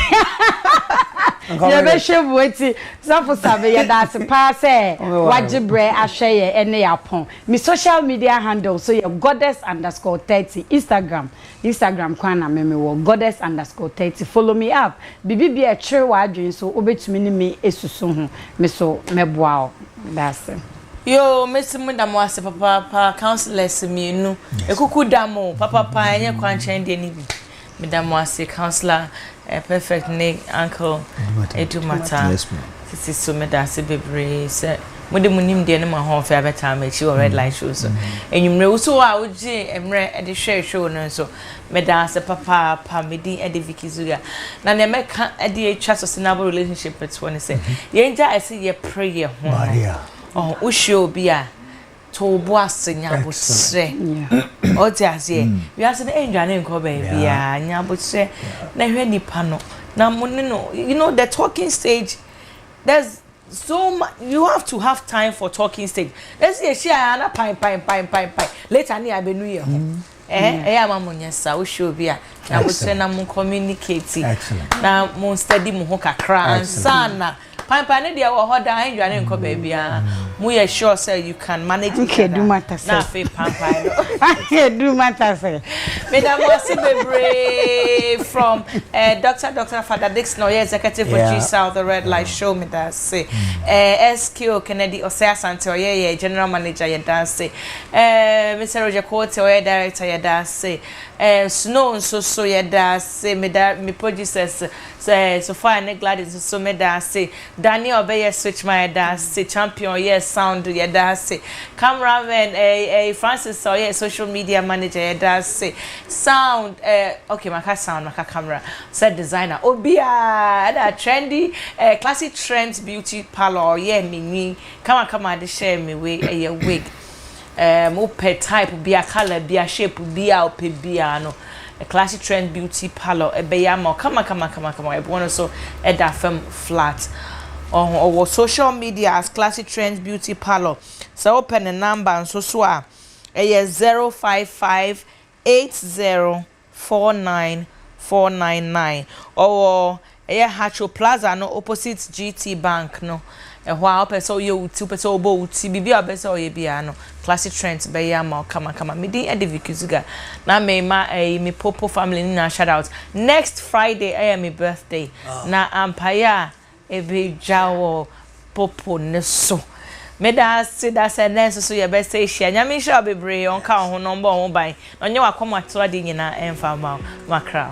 [SPEAKER 4] ya be shebu eti sofo same ya da se pa se wajibre ahwe ene yapon me social media handle so your goddess_30 Instagram kwana meme wo goddess_30 follow me up bibi e tire wa adwen so obetumi ni me esusu ho me so meboa o that's it.
[SPEAKER 2] Yo, Mr. Mudamo papa counselors me ekuku damo papa enye kwanchen de ni bi. Medamo counselor perfect ne uncle edu mata.
[SPEAKER 3] Yes ma'am.
[SPEAKER 2] This is so medase bebre se mode munim de ne ma ho fa beta ma chi red light show so. Enyumre wo so a oje emre e de show no so medase papa medi e de Vicky Zuga. Na ne meka e de twa sustainable relationship with one say. Yenja I say ye prayer ho.
[SPEAKER 3] Maria.
[SPEAKER 2] Oh, usho bia to boase nyabosre. O ti ase. We ase na enjane nko ba bia nyabosre na hwe nipa no. Na monne no, you know the talking stage there's so much you have to have time for talking stage. Let's say share na pine. Later ni abenu ye ho. Amamunyesa usho bia nyabosre na mun communicate. Na mun study mu ho kakra ansana. Pampa ne dia wo hoda enjane nko ba bia We sure say you can manage
[SPEAKER 4] okay, do matter say.
[SPEAKER 2] Na fe pampa no.
[SPEAKER 4] Okay, do matter say.
[SPEAKER 2] Madam Wasi Bebre from Dr. Father Dixon, executive producer of the Red Light Show, me that say. SQ Kennedy Osea Santo, general manager, you that say. Mr. Roger Cote, director, you that say. Snow so you that say. Me producers so far and Gladys so me that say. Daniel Obey switch my that say. Champion yes sound you that say. Cameraman Francis so social media manager that say. Sound okay maka sound maka camera set designer obia that trendy classic trends beauty parlor me come de share me way a wig mo pe type be a color be a shape be a pe be no a classic trend beauty parlor be ya mo come e want so e da fam flat or social media as classic trends beauty parlor so open a number and so a 055 8049499 or Hacho Plaza no opposite GT Bank no while person you 2 person obo ti bibia bese o ye bia no classic trends be ya ma kama me din edivikuzuga na me ma me popo family na shout out next Friday I am my birthday na ampaya e be jawo popo ne so me da say that's a nurse so your best say share nyame sha bebre on ka ho number ho ban onye wakoma to ade nyina emfa ma makra